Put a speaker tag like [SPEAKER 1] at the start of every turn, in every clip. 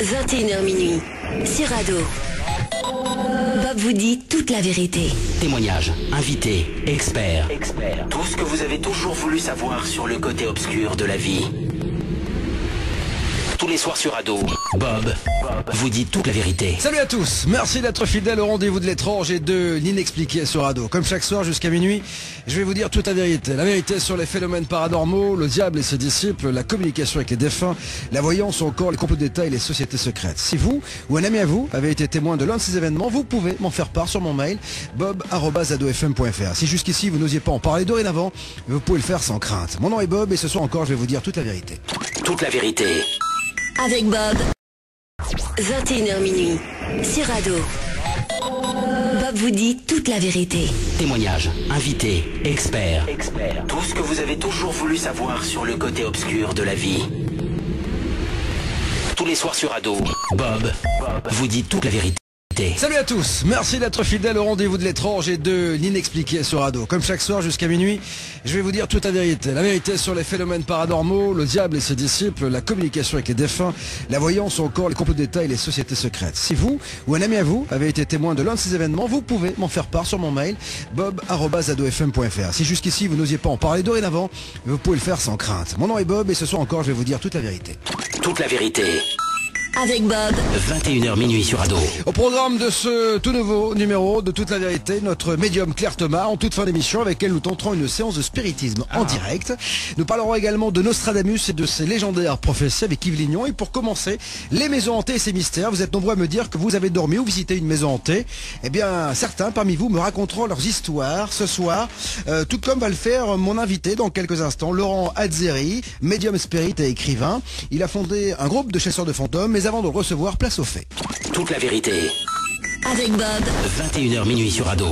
[SPEAKER 1] 21h minuit, sur Ado. Bob vous dit toute la vérité.
[SPEAKER 2] Témoignages, invités, experts. Tout ce que vous avez toujours voulu savoir sur le côté obscur de la vie. Tous les soirs sur Ado, Bob vous dit toute la vérité.
[SPEAKER 3] Salut à tous, merci d'être fidèles au rendez-vous de l'étrange et de l'inexpliqué sur Ado. Comme chaque soir jusqu'à minuit, je vais vous dire toute la vérité. La vérité sur les phénomènes paranormaux, le diable et ses disciples, la communication avec les défunts, la voyance ou encore les complots d'État et les sociétés secrètes. Si vous ou un ami à vous avez été témoin de l'un de ces événements, vous pouvez m'en faire part sur mon mail bob@adofm.fr. Si jusqu'ici vous n'osiez pas en parler dorénavant, vous pouvez le faire sans crainte. Mon nom est Bob et ce soir encore je vais vous dire toute la vérité.
[SPEAKER 2] Toute la vérité.
[SPEAKER 1] Avec Bob, 21h minuit, sur Ado. Bob vous dit toute la vérité.
[SPEAKER 2] Témoignages, invités, experts. Tout ce que vous avez toujours voulu savoir sur le côté obscur de la vie. Tous les soirs sur Ado, Bob vous dit toute la vérité.
[SPEAKER 3] Salut à tous, merci d'être fidèles au rendez-vous de l'étrange et de l'inexpliqué sur Ado. Comme chaque soir jusqu'à minuit, je vais vous dire toute la vérité. La vérité sur les phénomènes paranormaux, le diable et ses disciples, la communication avec les défunts, la voyance ou encore les complots d'État et les sociétés secrètes. Si vous ou un ami à vous avez été témoin de l'un de ces événements, vous pouvez m'en faire part sur mon mail bob@adofm.fr. Si jusqu'ici vous n'osiez pas en parler dorénavant, vous pouvez le faire sans crainte. Mon nom est Bob et ce soir encore je vais vous dire toute la vérité.
[SPEAKER 2] Toute la vérité.
[SPEAKER 1] Avec Bob,
[SPEAKER 2] 21h minuit sur Ado.
[SPEAKER 3] Au programme de ce tout nouveau numéro de Toute la vérité, notre médium Claire Thomas, en toute fin d'émission, avec elle nous tenterons une séance de spiritisme en direct. Nous parlerons également de Nostradamus et de ses légendaires prophéties avec Yves Lignon. Et pour commencer, les maisons hantées et ses mystères. Vous êtes nombreux à me dire que vous avez dormi ou visité une maison hantée. Eh bien, certains parmi vous me raconteront leurs histoires ce soir, tout comme va le faire mon invité dans quelques instants, Laurent Azzeri, médium spirit et écrivain. Il a fondé un groupe de chasseurs de fantômes. Mais avant de le recevoir, place aux faits.
[SPEAKER 2] Toute la vérité.
[SPEAKER 1] avec Bob,
[SPEAKER 2] 21h minuit sur Ado.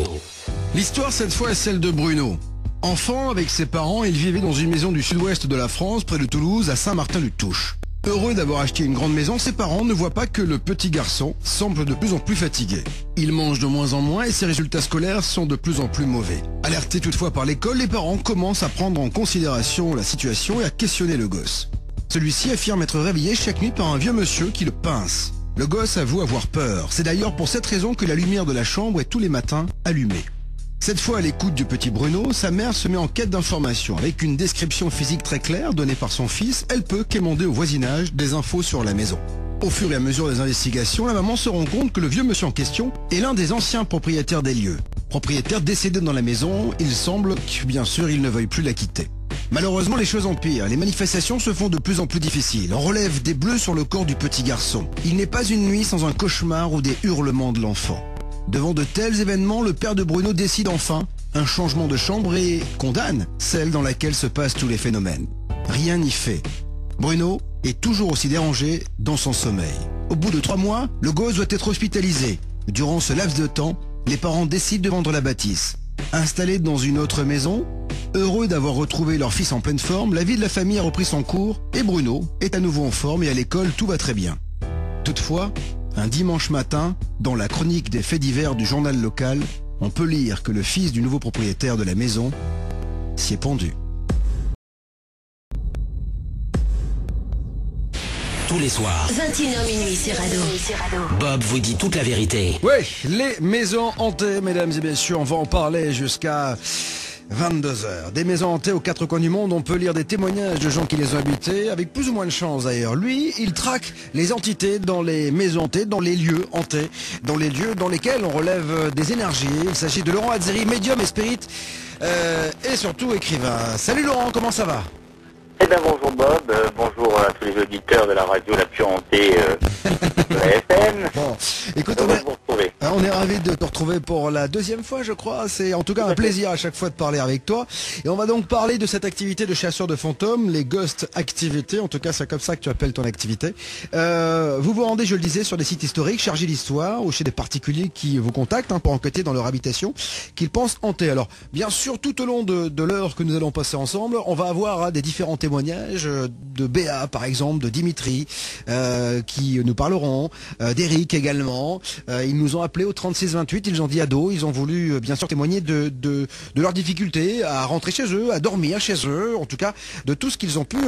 [SPEAKER 3] L'histoire cette fois est celle de Bruno. Enfant, avec ses parents, il vivait dans une maison du sud-ouest de la France, près de Toulouse, à Saint-Martin-du-Touche. Heureux d'avoir acheté une grande maison, ses parents ne voient pas que le petit garçon semble de plus en plus fatigué. Il mange de moins en moins et ses résultats scolaires sont de plus en plus mauvais. Alertés toutefois par l'école, les parents commencent à prendre en considération la situation et à questionner le gosse. Celui-ci affirme être réveillé chaque nuit par un vieux monsieur qui le pince. Le gosse avoue avoir peur. C'est d'ailleurs pour cette raison que la lumière de la chambre est tous les matins allumée. Cette fois à l'écoute du petit Bruno, sa mère se met en quête d'informations. Avec une description physique très claire donnée par son fils, elle peut quémander au voisinage des infos sur la maison. Au fur et à mesure des investigations, la maman se rend compte que le vieux monsieur en question est l'un des anciens propriétaires des lieux. Propriétaire décédé dans la maison, il semble que bien sûr il ne veuille plus la quitter. Malheureusement, les choses empirent. Les manifestations se font de plus en plus difficiles. On relève des bleus sur le corps du petit garçon. Il n'est pas une nuit sans un cauchemar ou des hurlements de l'enfant. Devant de tels événements, le père de Bruno décide enfin un changement de chambre et condamne celle dans laquelle se passent tous les phénomènes. Rien n'y fait. Bruno est toujours aussi dérangé dans son sommeil. Au bout de 3 mois, le gosse doit être hospitalisé. Durant ce laps de temps, les parents décident de vendre la bâtisse. Installés dans une autre maison, heureux d'avoir retrouvé leur fils en pleine forme, la vie de la famille a repris son cours et Bruno est à nouveau en forme et à l'école tout va très bien. Toutefois, un dimanche matin, dans la chronique des faits divers du journal local, on peut lire que le fils du nouveau propriétaire de la maison s'y est pendu.
[SPEAKER 2] Tous les soirs,
[SPEAKER 1] 21h minuit sur Ado.
[SPEAKER 2] Bob vous dit toute la vérité.
[SPEAKER 3] Oui, les maisons hantées, mesdames et messieurs, on va en parler jusqu'à 22h. Des maisons hantées aux 4 coins du monde, on peut lire des témoignages de gens qui les ont habitées, avec plus ou moins de chance d'ailleurs. Lui, il traque les entités dans les maisons hantées, dans les lieux hantés, dans les lieux dans lesquels on relève des énergies. Il s'agit de Laurent Azzeri, médium et spirit, et surtout écrivain. Salut Laurent, comment ça va ?
[SPEAKER 4] Eh bien bonjour Bob, bonjour à tous les auditeurs de la radio la plus hantée de la FM.
[SPEAKER 3] Bon, écoute,
[SPEAKER 4] Heureux de vous retrouver.
[SPEAKER 3] on est ravis de te retrouver pour la 2e fois, je crois. C'est en tout cas un plaisir à chaque fois de parler avec toi. Et on va donc parler de cette activité de chasseur de fantômes, les Ghost Activity. En tout cas, c'est comme ça que tu appelles ton activité. Vous vous rendez, je le disais, sur des sites historiques, chargés d'histoire, ou chez des particuliers qui vous contactent pour enquêter dans leur habitation, qu'ils pensent hanter. Alors, bien sûr, tout au long de l'heure que nous allons passer ensemble, on va avoir des différents témoignages de Béa, par exemple, de Dimitri, qui nous parleront, d'Eric également. Ils nous ont appelé appelé au 3628, ils ont dit ados, ils ont voulu bien sûr témoigner de leurs difficultés à rentrer chez eux, à dormir chez eux, en tout cas de tout ce qu'ils ont pu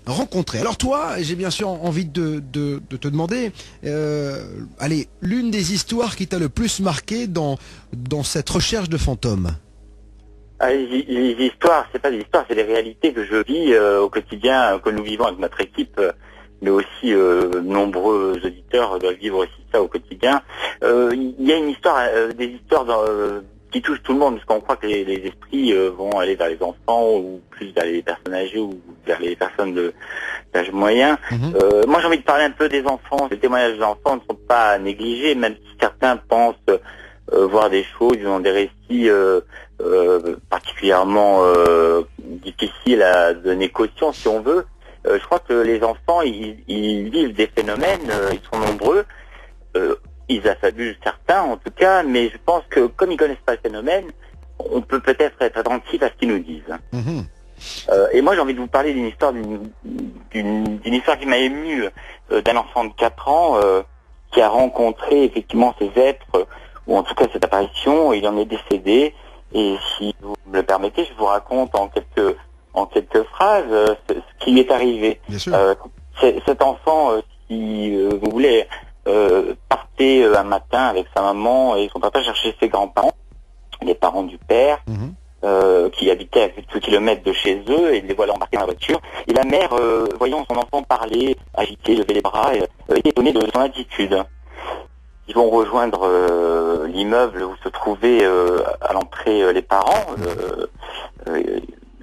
[SPEAKER 3] rencontrer. Alors toi, j'ai bien sûr envie de te demander, allez, l'une des histoires qui t'a le plus marqué dans cette recherche de fantômes.
[SPEAKER 4] Les histoires, c'est pas des histoires, c'est des réalités que je vis au quotidien, que nous vivons avec notre équipe, mais aussi nombreux auditeurs doivent vivre aussi ça au quotidien. Il y a une histoire, des histoires qui touchent tout le monde, parce qu'on croit que les esprits vont aller vers les enfants, ou plus vers les personnes âgées, ou vers les personnes d'âge moyen. Moi j'ai envie de parler un peu des enfants. Les témoignages des enfants ne sont pas négligés, même si certains pensent voir des choses, ils ont des récits particulièrement difficiles à donner caution, si on veut. Je crois que les enfants, ils vivent des phénomènes, ils sont nombreux, ils affabulent certains en tout cas, mais je pense que comme ils connaissent pas le phénomène, on peut peut-être être attentif à ce qu'ils nous disent. Et moi j'ai envie de vous parler d'une histoire d'une histoire qui m'a ému, d'un enfant de 4 ans qui a rencontré effectivement ces êtres, ou en tout cas cette apparition, il en est décédé. Et si vous me le permettez, je vous raconte en quelques phrases ce qui lui est arrivé.
[SPEAKER 3] Bien sûr.
[SPEAKER 4] Cet enfant, si vous voulez, partait un matin avec sa maman et son papa chercher ses grands-parents, les parents du père, qui habitaient à quelques kilomètres de chez eux, et les voilà embarqués dans la voiture. Et la mère, voyant son enfant parler, agiter, lever les bras, était étonnée de son attitude. Ils vont rejoindre l'immeuble où se trouvaient à l'entrée les parents.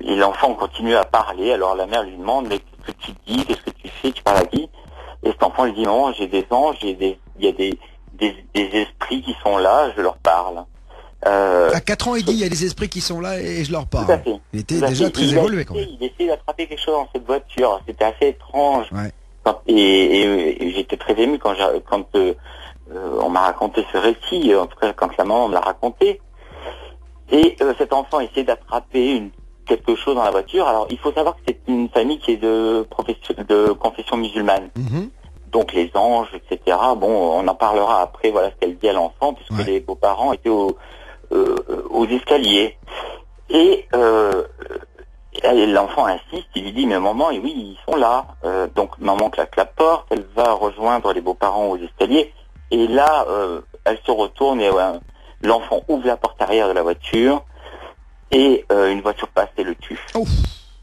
[SPEAKER 4] Et l'enfant continue à parler. Alors la mère lui demande, mais qu'est-ce que tu dis, qu'est-ce que tu fais, tu parles à qui? Et cet enfant lui dit, non, j'ai des anges, il y a des esprits qui sont là, je leur parle.
[SPEAKER 3] À 4 ans, il dit, il y a des esprits qui sont là et je leur parle.
[SPEAKER 4] Tout à fait.
[SPEAKER 3] Il était déjà très évolué quand même.
[SPEAKER 4] Il essayait d'attraper quelque chose dans cette voiture. C'était assez étrange.
[SPEAKER 3] Ouais.
[SPEAKER 4] Et j'étais très ému quand on m'a raconté ce récit, en tout cas quand la maman me l'a raconté. Et cet enfant essayait d'attraper quelque chose dans la voiture. Alors il faut savoir que c'est une famille qui est de confession musulmane. Donc les anges, etc. Bon, on en parlera après, voilà ce qu'elle dit à l'enfant, puisque les beaux-parents étaient aux escaliers. Et l'enfant insiste, il lui dit, mais maman, et oui, ils sont là. Donc maman claque la porte, elle va rejoindre les beaux-parents aux escaliers. Et là, elle se retourne et l'enfant ouvre la porte arrière de la voiture et une voiture passe et le tue.
[SPEAKER 3] Oh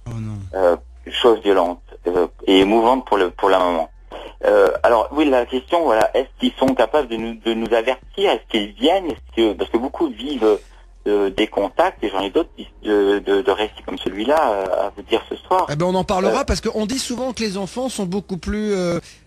[SPEAKER 3] non.
[SPEAKER 4] Chose violente et émouvante pour la maman. Alors oui, la question, voilà, est-ce qu'ils sont capables de nous avertir? Est-ce qu'ils viennent? Parce que beaucoup vivent des contacts, et j'en ai d'autres de récits comme celui-là à vous dire ce soir.
[SPEAKER 3] Eh ben on en parlera parce qu'on dit souvent que les enfants sont beaucoup plus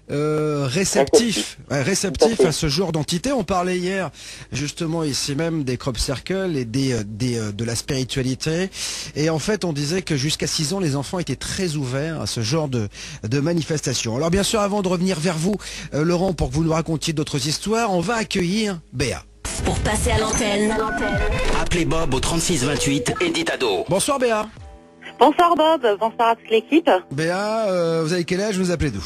[SPEAKER 3] réceptifs à ce genre d'entité. On parlait hier justement ici même des crop circles et de la spiritualité, et en fait on disait que jusqu'à 6 ans les enfants étaient très ouverts à ce genre de manifestations. Alors bien sûr, avant de revenir vers vous Laurent, pour que vous nous racontiez d'autres histoires, on va accueillir Béa.
[SPEAKER 1] Pour passer à l'antenne,
[SPEAKER 2] Appelez Bob au 3628 et dites ado.
[SPEAKER 3] Bonsoir Béa.
[SPEAKER 5] Bonsoir Bob, bonsoir à toute l'équipe.
[SPEAKER 3] Béa, vous avez quel âge, vous appelez d'où?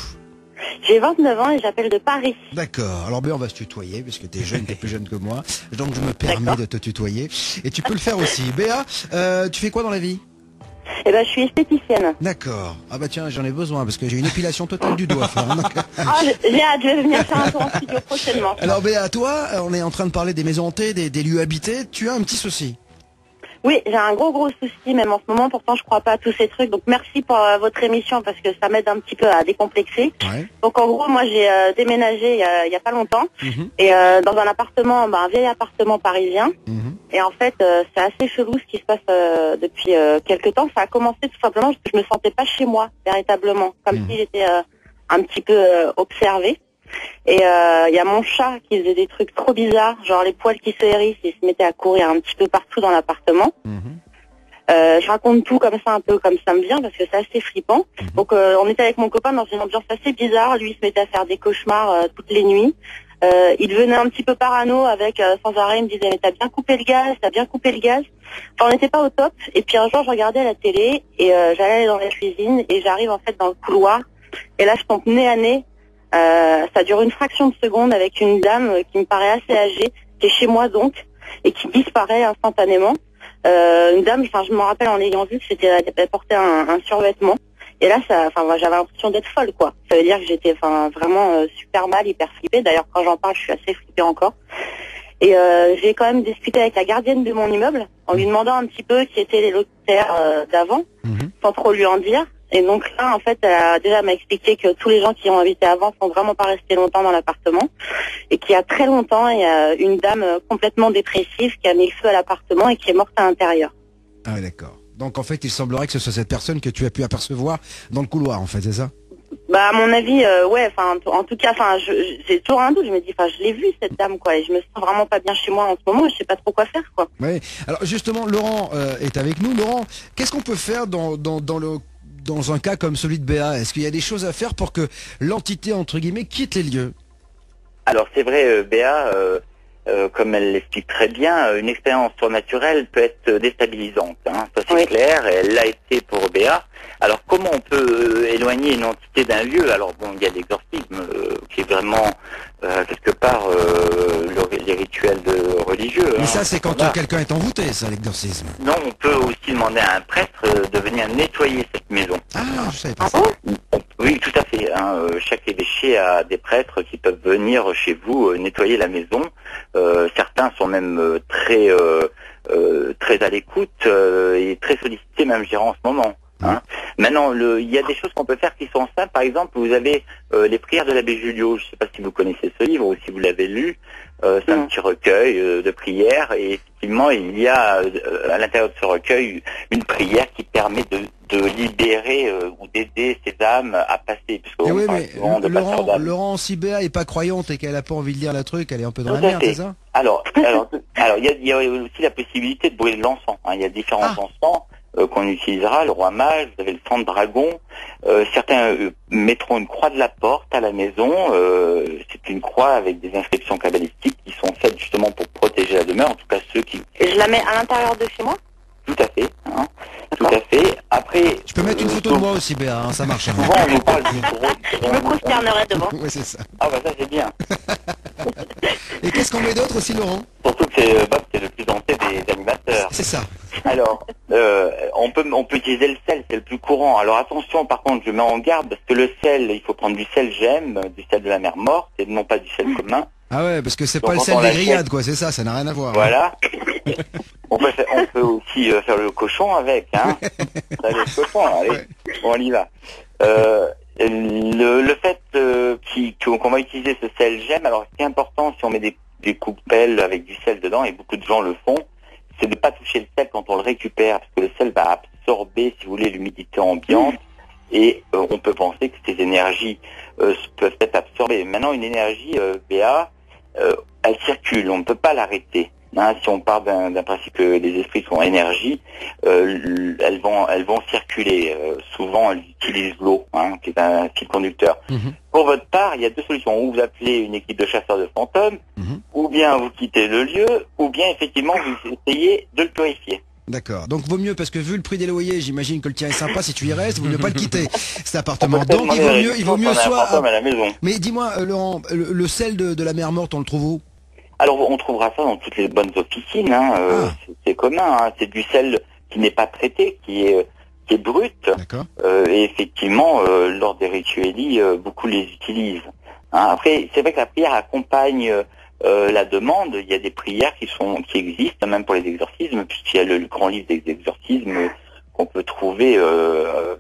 [SPEAKER 5] J'ai 29 ans et j'appelle de Paris.
[SPEAKER 3] D'accord. Alors Béa, on va se tutoyer puisque t'es jeune, t'es plus jeune que moi. Donc je me permets de te tutoyer. Et tu peux le faire aussi. Béa, tu fais quoi dans la vie?
[SPEAKER 5] Eh ben, je suis esthéticienne.
[SPEAKER 3] D'accord. Ah bah tiens, j'en ai besoin parce que j'ai une épilation totale du doigt à faire.
[SPEAKER 5] J'ai hâte, je vais venir faire un tour en studio prochainement.
[SPEAKER 3] Alors Béa, toi, on est en train de parler des maisons hantées, des lieux habités. Tu as un petit souci.
[SPEAKER 5] Oui, j'ai un gros souci même en ce moment, pourtant je crois pas à tous ces trucs. Donc merci pour votre émission parce que ça m'aide un petit peu à décomplexer. Ouais. Donc en gros, moi j'ai déménagé il y a pas longtemps et dans un appartement, un vieil appartement parisien. Et en fait, c'est assez chelou ce qui se passe depuis quelques temps. Ça a commencé tout simplement parce que je me sentais pas chez moi véritablement, comme si j'étais un petit peu observée. Et il y a mon chat qui faisait des trucs trop bizarres, genre les poils qui se hérissent et se mettait à courir un petit peu partout dans l'appartement. Je raconte tout comme ça, un peu comme ça me vient, parce que c'est assez flippant. Donc on était avec mon copain dans une ambiance assez bizarre. Lui il se mettait à faire des cauchemars toutes les nuits. Il devenait un petit peu parano avec sans arrêt, il me disait mais t'as bien coupé le gaz, t'as bien coupé le gaz. Enfin, on n'était pas au top. Et puis un jour je regardais la télé et j'allais dans la cuisine et j'arrive en fait dans le couloir et là je tombe nez à nez. Ça dure une fraction de seconde avec une dame qui me paraît assez âgée, qui est chez moi donc, et qui disparaît instantanément. Une dame, enfin je me rappelle en l'ayant vue que elle portait un survêtement. Et là, moi, j'avais l'impression d'être folle, quoi. Ça veut dire que j'étais, vraiment super mal, hyper flippée. D'ailleurs, quand j'en parle, je suis assez flippée encore. Et j'ai quand même discuté avec la gardienne de mon immeuble en lui demandant un petit peu qui étaient les locataires d'avant, sans trop lui en dire. Et donc là, en fait, elle m'a expliqué que tous les gens qui ont habité avant sont vraiment pas restés longtemps dans l'appartement, et qu'il y a très longtemps, il y a une dame complètement dépressive qui a mis feu à l'appartement et qui est morte à l'intérieur.
[SPEAKER 3] Ah oui, d'accord. Donc en fait, il semblerait que ce soit cette personne que tu as pu apercevoir dans le couloir, en fait, c'est ça?
[SPEAKER 5] Bah à mon avis, ouais. En tout cas, j'ai toujours un doute. Je me dis, je l'ai vue cette dame, quoi. Et je me sens vraiment pas bien chez moi en ce moment. Je sais pas trop quoi faire, quoi.
[SPEAKER 3] Oui. Alors justement, Laurent est avec nous. Laurent, qu'est-ce qu'on peut faire dans un cas comme celui de Béa? Est-ce qu'il y a des choses à faire pour que l'entité, entre guillemets, quitte les lieux?
[SPEAKER 4] Alors c'est vrai, Béa, comme elle l'explique très bien, une expérience surnaturelle peut être déstabilisante. Hein. Ça c'est clair, et elle l'a été pour Béa. Alors comment on peut éloigner une entité d'un lieu? Alors bon, il y a l'exorcisme qui est vraiment quelque part les rituels religieux.
[SPEAKER 3] Mais ça c'est quand quelqu'un est envoûté, ça, l'exorcisme.
[SPEAKER 4] Non, on peut aussi demander à un prêtre de venir nettoyer cette maison.
[SPEAKER 3] Ah, je savais pas ça.
[SPEAKER 4] Oui, tout à fait. Hein. Chaque évêché a des prêtres qui peuvent venir chez vous nettoyer la maison. Certains sont même très à l'écoute et très sollicités, même je dirais en ce moment. Hein. Maintenant, il y a des choses qu'on peut faire qui sont simples. Par exemple, vous avez les prières de l'abbé Julio. Je ne sais pas si vous connaissez ce livre ou si vous l'avez lu. C'est un petit recueil de prières, et effectivement, il y a à l'intérieur de ce recueil une prière qui permet de libérer ou d'aider ces âmes à passer.
[SPEAKER 3] Oui, mais Laurent, si Béa est pas croyante et qu'elle a pas envie de lire le truc, elle est un peu dans la merde, c'est ça?
[SPEAKER 4] Alors, il y a aussi la possibilité de brûler de l'encens. Hein. Il y a différents encens qu'on utilisera, le roi mage, vous avez le sang de dragon, certains mettront une croix de la porte à la maison, c'est une croix avec des inscriptions kabbalistiques qui sont faites justement pour protéger la demeure, en tout cas ceux qui...
[SPEAKER 5] Et je la mets à l'intérieur de chez moi?
[SPEAKER 4] Tout à fait, hein. Tout à fait. Après...
[SPEAKER 3] Je peux mettre une photo de moi aussi, Béa, hein, ça marche. Hein.
[SPEAKER 4] Souvent on nous parle du gros...
[SPEAKER 5] Je me consternerai devant.
[SPEAKER 3] Oui, c'est ça.
[SPEAKER 4] Ah bah ça c'est bien.
[SPEAKER 3] Et qu'est-ce qu'on met d'autre aussi, Laurent?
[SPEAKER 4] Surtout que Bob, c'est le plus denté des animateurs.
[SPEAKER 3] C'est ça.
[SPEAKER 4] Alors, on peut utiliser le sel, c'est le plus courant. Alors attention, par contre, je mets en garde, parce que le sel, il faut prendre du sel gemme, du sel de la mer morte, et non pas du sel commun.
[SPEAKER 3] Ah ouais, parce que c'est pas le sel des grillades, quoi, c'est ça n'a rien à voir.
[SPEAKER 4] Voilà. On peut aussi faire le cochon avec, hein. Ça, le cochon, allez, on y va. Le fait qu'on va utiliser ce sel gemme, alors ce qui est important, si on met des coupelles avec du sel dedans, et beaucoup de gens le font, c'est de ne pas toucher le sel quand on le récupère, parce que le sel va absorber, si vous voulez, l'humidité ambiante, et on peut penser que ces énergies peuvent être absorbées. Maintenant, une énergie, Béa, elle circule, on ne peut pas l'arrêter. Hein, si on part d'un principe que les esprits sont énergie, elles vont circuler. Souvent, elles utilisent l'eau, hein, qui est un fil conducteur. Pour votre part, il y a deux solutions. Ou vous appelez une équipe de chasseurs de fantômes, ou bien vous quittez le lieu, ou bien effectivement vous essayez de le purifier.
[SPEAKER 3] D'accord. Donc vaut mieux, parce que vu le prix des loyers, j'imagine que le tien est sympa, si tu y restes, vaut mieux pas le quitter, cet appartement. Donc il vaut mieux soit...
[SPEAKER 4] à la maison.
[SPEAKER 3] Mais dis-moi, Laurent, le sel de la mer morte, on le trouve où?
[SPEAKER 4] Alors on trouvera ça dans toutes les bonnes officines, hein, c'est commun, hein, c'est du sel qui n'est pas traité, qui est brut.
[SPEAKER 3] D'accord.
[SPEAKER 4] Et effectivement, lors des rituels, beaucoup les utilisent. Hein. Après, c'est vrai que la prière accompagne la demande. Il y a des prières qui existent, même pour les exorcismes, puisqu'il y a le grand livre des exorcismes qu'on peut trouver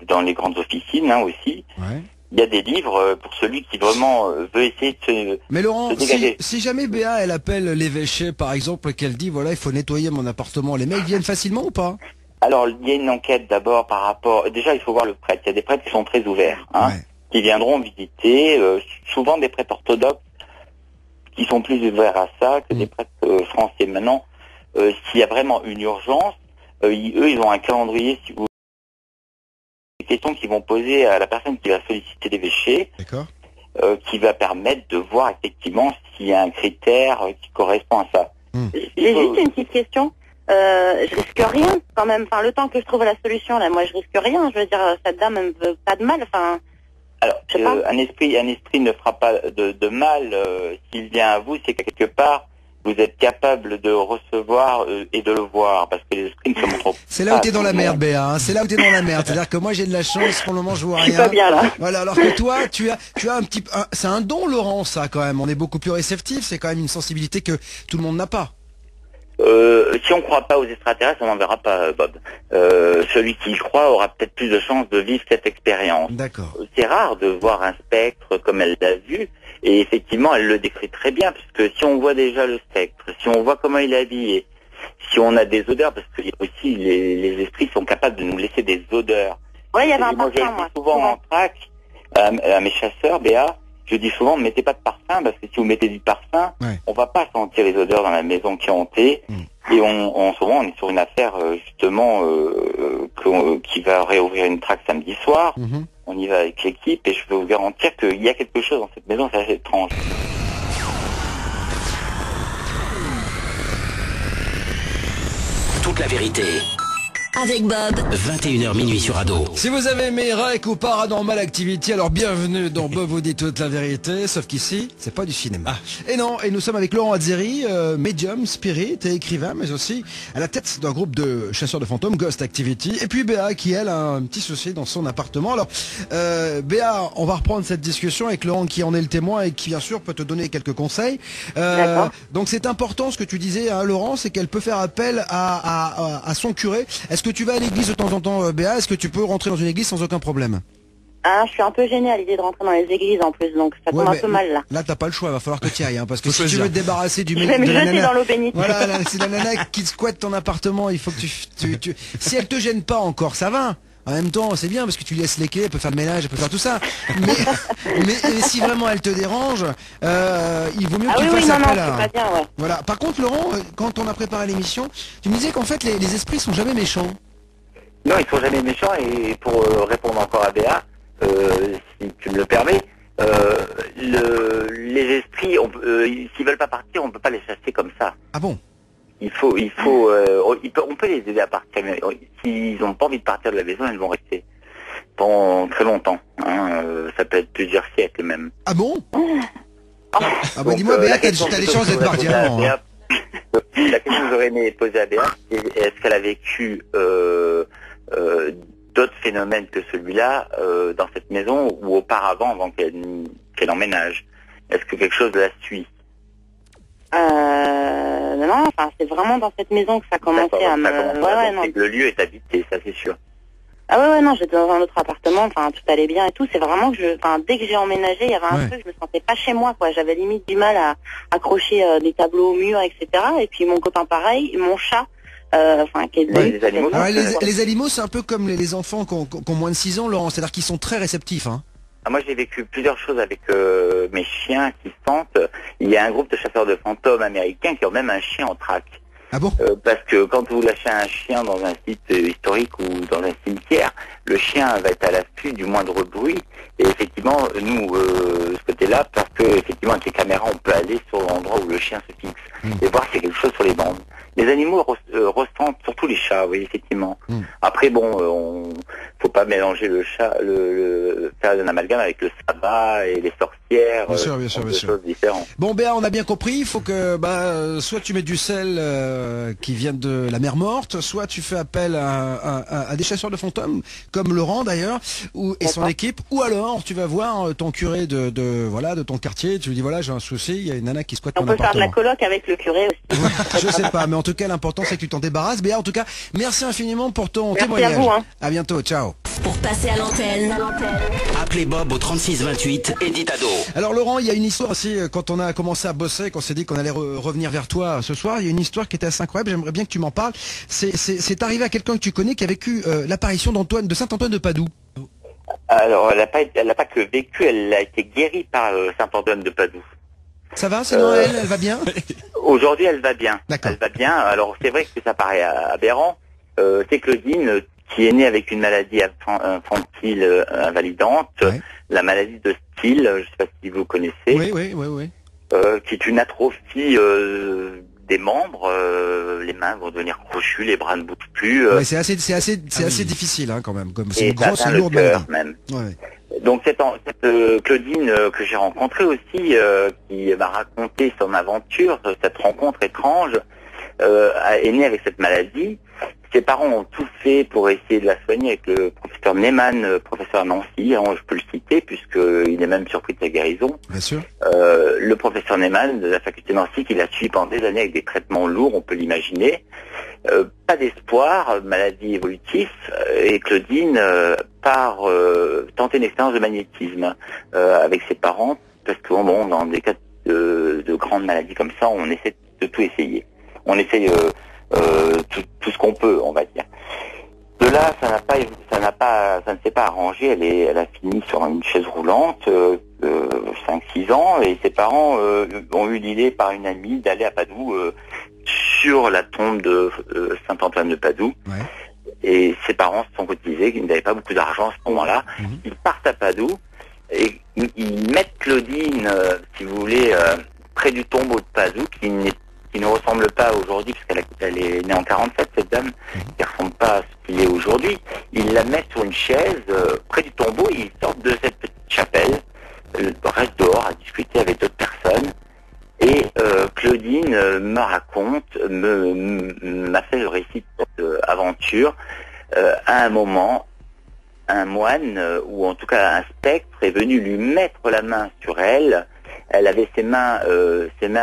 [SPEAKER 4] dans les grandes officines, hein, aussi.
[SPEAKER 3] Ouais.
[SPEAKER 4] Il y a des livres pour celui qui vraiment veut essayer de se...
[SPEAKER 3] Mais Laurent,
[SPEAKER 4] se dégager.
[SPEAKER 3] si jamais Béa, elle appelle l'évêché, par exemple, qu'elle dit, voilà, il faut nettoyer mon appartement, les mecs viennent facilement ou pas?
[SPEAKER 4] Alors, il y a une enquête d'abord par rapport... Déjà, il faut voir le prêtre. Il y a des prêtres qui sont très ouverts, hein, qui viendront visiter, souvent des prêtres orthodoxes qui sont plus ouverts à ça que des prêtres français. Maintenant, s'il y a vraiment une urgence, eux, ils ont un calendrier, si vous questions qui vont poser à la personne qui va solliciter l'évêché, qui va permettre de voir effectivement s'il y a un critère qui correspond à ça.
[SPEAKER 5] J'ai juste une petite question. Je risque rien quand même. Enfin, le temps que je trouve la solution, là, moi, je risque rien. Je veux dire, cette dame ne veut pas de mal. Enfin.
[SPEAKER 4] Alors, un esprit ne fera pas de mal s'il vient à vous, c'est que quelque part vous êtes capable de recevoir et de le voir, parce que les esprits ne se montrent pas.
[SPEAKER 3] C'est là où t'es dans la merde, Béa, hein. C'est là où t'es dans la merde. C'est-à-dire que moi j'ai de la chance, pour le moment je vois rien.
[SPEAKER 5] Je suis pas bien là.
[SPEAKER 3] Voilà, alors que toi, tu as un petit, c'est un don, Laurent, ça quand même. On est beaucoup plus réceptif. C'est quand même une sensibilité que tout le monde n'a pas.
[SPEAKER 4] Si on croit pas aux extraterrestres, on n'en verra pas, Bob. Celui qui y croit aura peut-être plus de chances de vivre cette expérience.
[SPEAKER 3] D'accord.
[SPEAKER 4] C'est rare de voir un spectre comme elle l'a vu, et effectivement, elle le décrit très bien, puisque si on voit déjà le spectre, si on voit comment il est habillé, si on a des odeurs, parce que aussi les esprits sont capables de nous laisser des odeurs.
[SPEAKER 5] Ouais, il y avait un
[SPEAKER 4] moi, je
[SPEAKER 5] parfum,
[SPEAKER 4] le
[SPEAKER 5] moi.
[SPEAKER 4] dis souvent en track à mes chasseurs, Béa. Je dis souvent, ne mettez pas de parfum, parce que si vous mettez du parfum, on va pas sentir les odeurs dans la maison qui est hantée. Et souvent, on est sur une affaire, justement, qui va réouvrir une traque samedi soir. On y va avec l'équipe, et je peux vous garantir qu'il y a quelque chose dans cette maison, c'est assez étrange.
[SPEAKER 2] Toute la vérité.
[SPEAKER 1] Avec Bob.
[SPEAKER 2] 21h minuit sur Ado.
[SPEAKER 3] Si vous avez aimé Rec ou Paranormal Activity, alors bienvenue dans Bob vous dit toute la vérité, sauf qu'ici, c'est pas du cinéma. Et non, et nous sommes avec Laurent Azzeri, médium, spirit et écrivain, mais aussi à la tête d'un groupe de chasseurs de fantômes, Ghost Activity, et puis Béa qui, elle, a un petit souci dans son appartement. Alors, Béa, on va reprendre cette discussion avec Laurent qui en est le témoin et qui, bien sûr, peut te donner quelques conseils. Donc c'est important ce que tu disais, hein, Laurent, c'est qu'elle peut faire appel à son curé. Est-ce que tu vas à l'église de temps en temps, Béa? Est-ce que tu peux rentrer dans une église sans aucun problème?
[SPEAKER 5] Ah, je suis un peu gênée à l'idée de rentrer dans les églises en plus, donc ça tombe un peu mal là.
[SPEAKER 3] Là, t'as pas le choix, il va falloir que tu y ailles, hein, parce que si tu veux te débarrasser du
[SPEAKER 5] Je vais me
[SPEAKER 3] de la
[SPEAKER 5] jeter
[SPEAKER 3] nana,
[SPEAKER 5] dans l'eau bénite.
[SPEAKER 3] voilà, c'est la nana qui squatte ton appartement, il faut que si elle te gêne pas encore, ça va. En même temps, c'est bien parce que tu laisses léquer, elle peut faire le ménage, elle peut faire tout ça. Mais si vraiment elle te dérange, il vaut mieux que tu fasses appel à...
[SPEAKER 5] pas bien, ouais.
[SPEAKER 3] Voilà. Par contre, Laurent, quand on a préparé l'émission, tu me disais qu'en fait les esprits sont jamais méchants.
[SPEAKER 4] Non, ils sont jamais méchants, et pour répondre encore à Béa, si tu me le permets, les esprits, s'ils veulent pas partir, on peut pas les chasser comme ça.
[SPEAKER 3] Ah bon?
[SPEAKER 4] On peut les aider à partir, mais s'ils ont pas envie de partir de la maison, ils vont rester pendant très longtemps. Hein, ça peut être plusieurs siècles même.
[SPEAKER 3] Ah bon? Ah bah dis-moi, Béa, t'as des chances d'être partir avant. Hein.
[SPEAKER 4] La question que j'aurais aimé poser à Béa, c'est est-ce qu'elle a vécu d'autres phénomènes que celui-là dans cette maison ou auparavant, avant qu'elle emménage? Est-ce que quelque chose la suit?
[SPEAKER 5] Non, enfin, c'est vraiment dans cette maison que ça a commencé à me...
[SPEAKER 4] non. Le lieu est habité, ça c'est sûr.
[SPEAKER 5] Ah ouais, non, j'étais dans un autre appartement, enfin, tout allait bien et tout. C'est vraiment que dès que j'ai emménagé, il y avait un truc, je me sentais pas chez moi, quoi. J'avais limite du mal à accrocher des tableaux au mur, etc. Et puis mon copain pareil, mon chat, qui est
[SPEAKER 4] les animaux.
[SPEAKER 3] Les animaux, c'est un peu comme les enfants qui ont moins de 6 ans, Laurent. C'est-à-dire qu'ils sont très réceptifs, hein.
[SPEAKER 4] Moi, j'ai vécu plusieurs choses avec mes chiens qui sentent. Il y a un groupe de chasseurs de fantômes américains qui ont même un chien en traque.
[SPEAKER 3] Ah bon?
[SPEAKER 4] Parce que quand vous lâchez un chien dans un site historique ou dans un cimetière, le chien va être à l'affût du moindre bruit. Et effectivement, nous, ce côté-là, parce que effectivement avec les caméras, on peut aller sur l'endroit où le chien se fixe et voir s'il y a quelque chose sur les bandes. Les animaux ressentent, surtout les chats, oui, effectivement. Après, bon, faut pas mélanger le chat, faire un amalgame avec le sabbat et les sorcières.
[SPEAKER 3] Bien sûr, bien sûr, bien sûr.
[SPEAKER 4] Choses différentes.
[SPEAKER 3] Bon, Béa, on a bien compris. Il faut que, soit tu mets du sel qui vient de la mer morte, soit tu fais appel à des chasseurs de fantômes, comme Laurent d'ailleurs, et son équipe, ou alors tu vas voir ton curé de ton quartier. Tu lui dis voilà, j'ai un souci, il y a une nana qui squatte mon appartement.
[SPEAKER 5] On peut faire de la coloc avec le curé aussi.
[SPEAKER 3] Je sais pas, mais en tout cas, l'important c'est que tu t'en débarrasses. Béa, en tout cas, merci infiniment pour ton témoignage.
[SPEAKER 5] Merci à vous. Hein.
[SPEAKER 3] À bientôt, ciao.
[SPEAKER 1] Pour passer à l'antenne.
[SPEAKER 2] Appelez Bob au 36 28 et dites Ado.
[SPEAKER 3] Alors Laurent, il y a une histoire aussi, quand on a commencé à bosser, qu'on s'est dit qu'on allait revenir vers toi ce soir, il y a une histoire qui était assez incroyable, j'aimerais bien que tu m'en parles. C'est arrivé à quelqu'un que tu connais qui a vécu l'apparition de Saint-Antoine de Padoue.
[SPEAKER 4] Alors, elle n'a pas que vécu, elle a été guérie par Saint-Antoine de Padoue.
[SPEAKER 3] Ça va, sinon elle va bien?
[SPEAKER 4] Aujourd'hui, elle va bien.
[SPEAKER 3] D'accord.
[SPEAKER 4] Elle va bien. Alors, c'est vrai que ça paraît aberrant. C'est Claudine qui est née avec une maladie infantile invalidante, la maladie de Steele, je ne sais pas si vous connaissez.
[SPEAKER 3] Oui.
[SPEAKER 4] Qui est une atrophie des membres, les mains vont devenir crochues, les bras ne bougent plus.
[SPEAKER 3] C'est assez difficile, hein, quand même. C'est une grosse
[SPEAKER 4] et
[SPEAKER 3] lourde
[SPEAKER 4] le cœur
[SPEAKER 3] maladie.
[SPEAKER 4] même. Donc cette Claudine que j'ai rencontrée aussi, qui m'a raconté son aventure, cette rencontre étrange, est née avec cette maladie. Ses parents ont tout fait pour essayer de la soigner avec le professeur Neyman, professeur à Nancy, hein, je peux le citer puisqu'il est même surpris de sa guérison.
[SPEAKER 3] Bien sûr.
[SPEAKER 4] Le professeur Neyman de la faculté de Nancy qui l'a suivi pendant des années avec des traitements lourds, on peut l'imaginer. Pas d'espoir, maladie évolutive, et Claudine part tenter une expérience de magnétisme avec ses parents, parce que bon, dans des cas de grandes maladies comme ça, on essaie de tout essayer. On essaye tout ce qu'on peut, on va dire. De là, ça ne s'est pas arrangé. Elle a fini sur une chaise roulante, 5-6 ans, et ses parents ont eu l'idée par une amie d'aller à Padoue sur la tombe de Saint-Antoine de Padoue. Ouais. Et ses parents se sont cotisés, qu'ils n'avaient pas beaucoup d'argent à ce moment-là. Ils partent à Padoue et ils mettent Claudine, si vous voulez, près du tombeau de Padoue, qui ne ressemble pas aujourd'hui, puisqu'elle est née en 47, cette dame, qui ne ressemble pas à ce qu'il est aujourd'hui. Ils la mettent sur une chaise, près du tombeau, et ils sortent de cette petite chapelle, restent dehors à discuter avec d'autres personnes. Et Claudine me raconte, m'a fait le récit de cette aventure. À un moment, un moine, ou en tout cas un spectre, est venu lui mettre la main sur elle. Elle avait ses mains,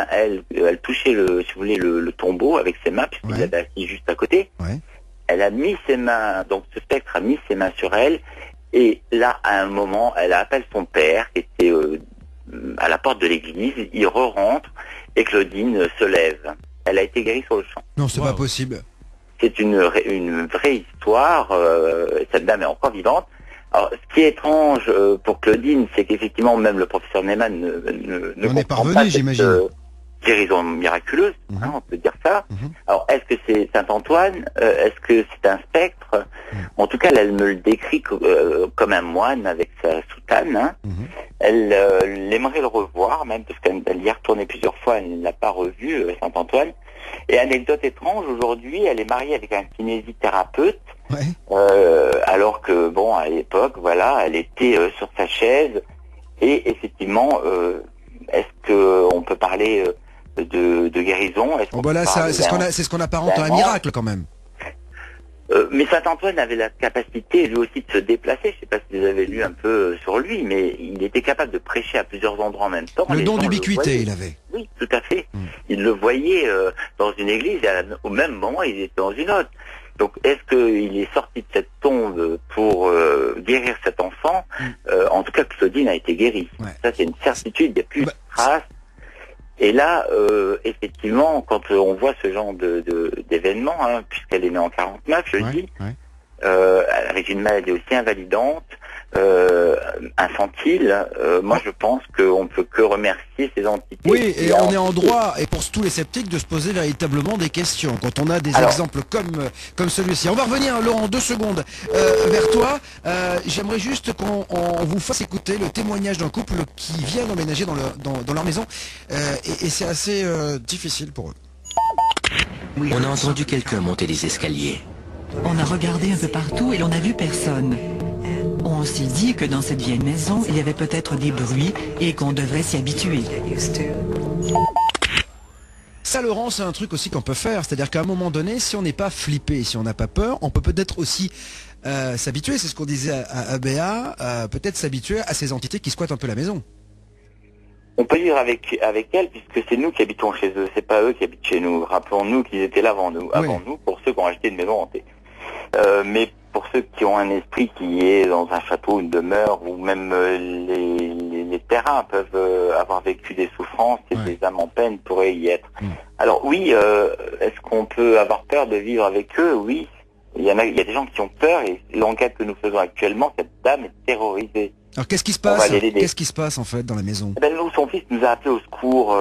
[SPEAKER 4] elle touchait si vous voulez, le tombeau avec ses mains, puisqu'il avait assis juste à côté. Ouais. Elle a mis ses mains, donc ce spectre a mis ses mains sur elle, et là, à un moment, elle appelle son père, qui était à la porte de l'église, il re-rentre, et Claudine se lève. Elle a été guérie sur le champ.
[SPEAKER 3] Non, c'est pas possible.
[SPEAKER 4] C'est une vraie histoire, cette dame est encore vivante. Alors, ce qui est étrange pour Claudine, c'est qu'effectivement, même le professeur Neyman ne comprend pas cette guérison miraculeuse, hein, on peut dire ça. Alors, est-ce que c'est Saint-Antoine? Est-ce que c'est un spectre? En tout cas, elle me le décrit comme un moine avec sa soutane. Hein. Elle aimerait le revoir, même parce qu'elle y est retournée plusieurs fois, elle ne l'a pas revu, Saint-Antoine. Et anecdote étrange, aujourd'hui, elle est mariée avec un kinésithérapeute. Ouais. Alors que bon, à l'époque, voilà, elle était sur sa chaise, et effectivement, est-ce que on peut parler de guérison?
[SPEAKER 3] Voilà, c'est ce qu'on apparente à un miracle quand même.
[SPEAKER 4] Mais Saint-Antoine avait la capacité lui aussi de se déplacer. Je ne sais pas si vous avez lu un peu sur lui, mais il était capable de prêcher à plusieurs endroits en même temps.
[SPEAKER 3] Le don d'ubiquité, il avait.
[SPEAKER 4] Oui, tout à fait. Il le voyait dans une église et au même moment, il était dans une autre. Donc, est-ce qu'il est sorti de cette tombe pour guérir cet enfant? En tout cas, Claudine a été guérie. Ouais. Ça, c'est une certitude. Il n'y a plus de traces. Et là, effectivement, quand on voit ce genre d'événement, hein, puisqu'elle est née en 49, je dis, avec une maladie aussi invalidante, infantile, moi je pense qu'on ne peut que remercier ces entités.
[SPEAKER 3] Oui, et on est en droit, et pour tous les sceptiques, de se poser véritablement des questions, quand on a des exemples comme celui-ci. On va revenir, Laurent, 2 secondes vers toi. J'aimerais juste qu'on vous fasse écouter le témoignage d'un couple qui vient d'emménager dans leur maison, et c'est assez difficile pour eux.
[SPEAKER 2] On a entendu quelqu'un monter les escaliers.
[SPEAKER 6] On a regardé un peu partout et l'on n'a vu personne. On s'est dit que dans cette vieille maison, il y avait peut-être des bruits et qu'on devrait s'y habituer.
[SPEAKER 3] Ça, Laurent, c'est un truc aussi qu'on peut faire. C'est-à-dire qu'à un moment donné, si on n'est pas flippé, si on n'a pas peur, on peut peut-être aussi s'habituer, c'est ce qu'on disait à Béa, peut-être s'habituer à ces entités qui squattent un peu la maison.
[SPEAKER 4] On peut vivre avec elles, puisque c'est nous qui habitons chez eux, c'est pas eux qui habitent chez nous. Rappelons-nous qu'ils étaient là avant nous, pour ceux qui ont acheté une maison hantée. Mais pour ceux qui ont un esprit qui est dans un château, une demeure, ou même les terrains peuvent avoir vécu des souffrances et des âmes en peine pourraient y être. Alors oui, est-ce qu'on peut avoir peur de vivre avec eux? Oui. Il y a des gens qui ont peur, et l'enquête que nous faisons actuellement, cette dame est terrorisée.
[SPEAKER 3] Alors qu'est-ce qui se passe? Qu'est-ce qui se passe en fait dans la maison?
[SPEAKER 4] Nous, son fils nous a appelé au secours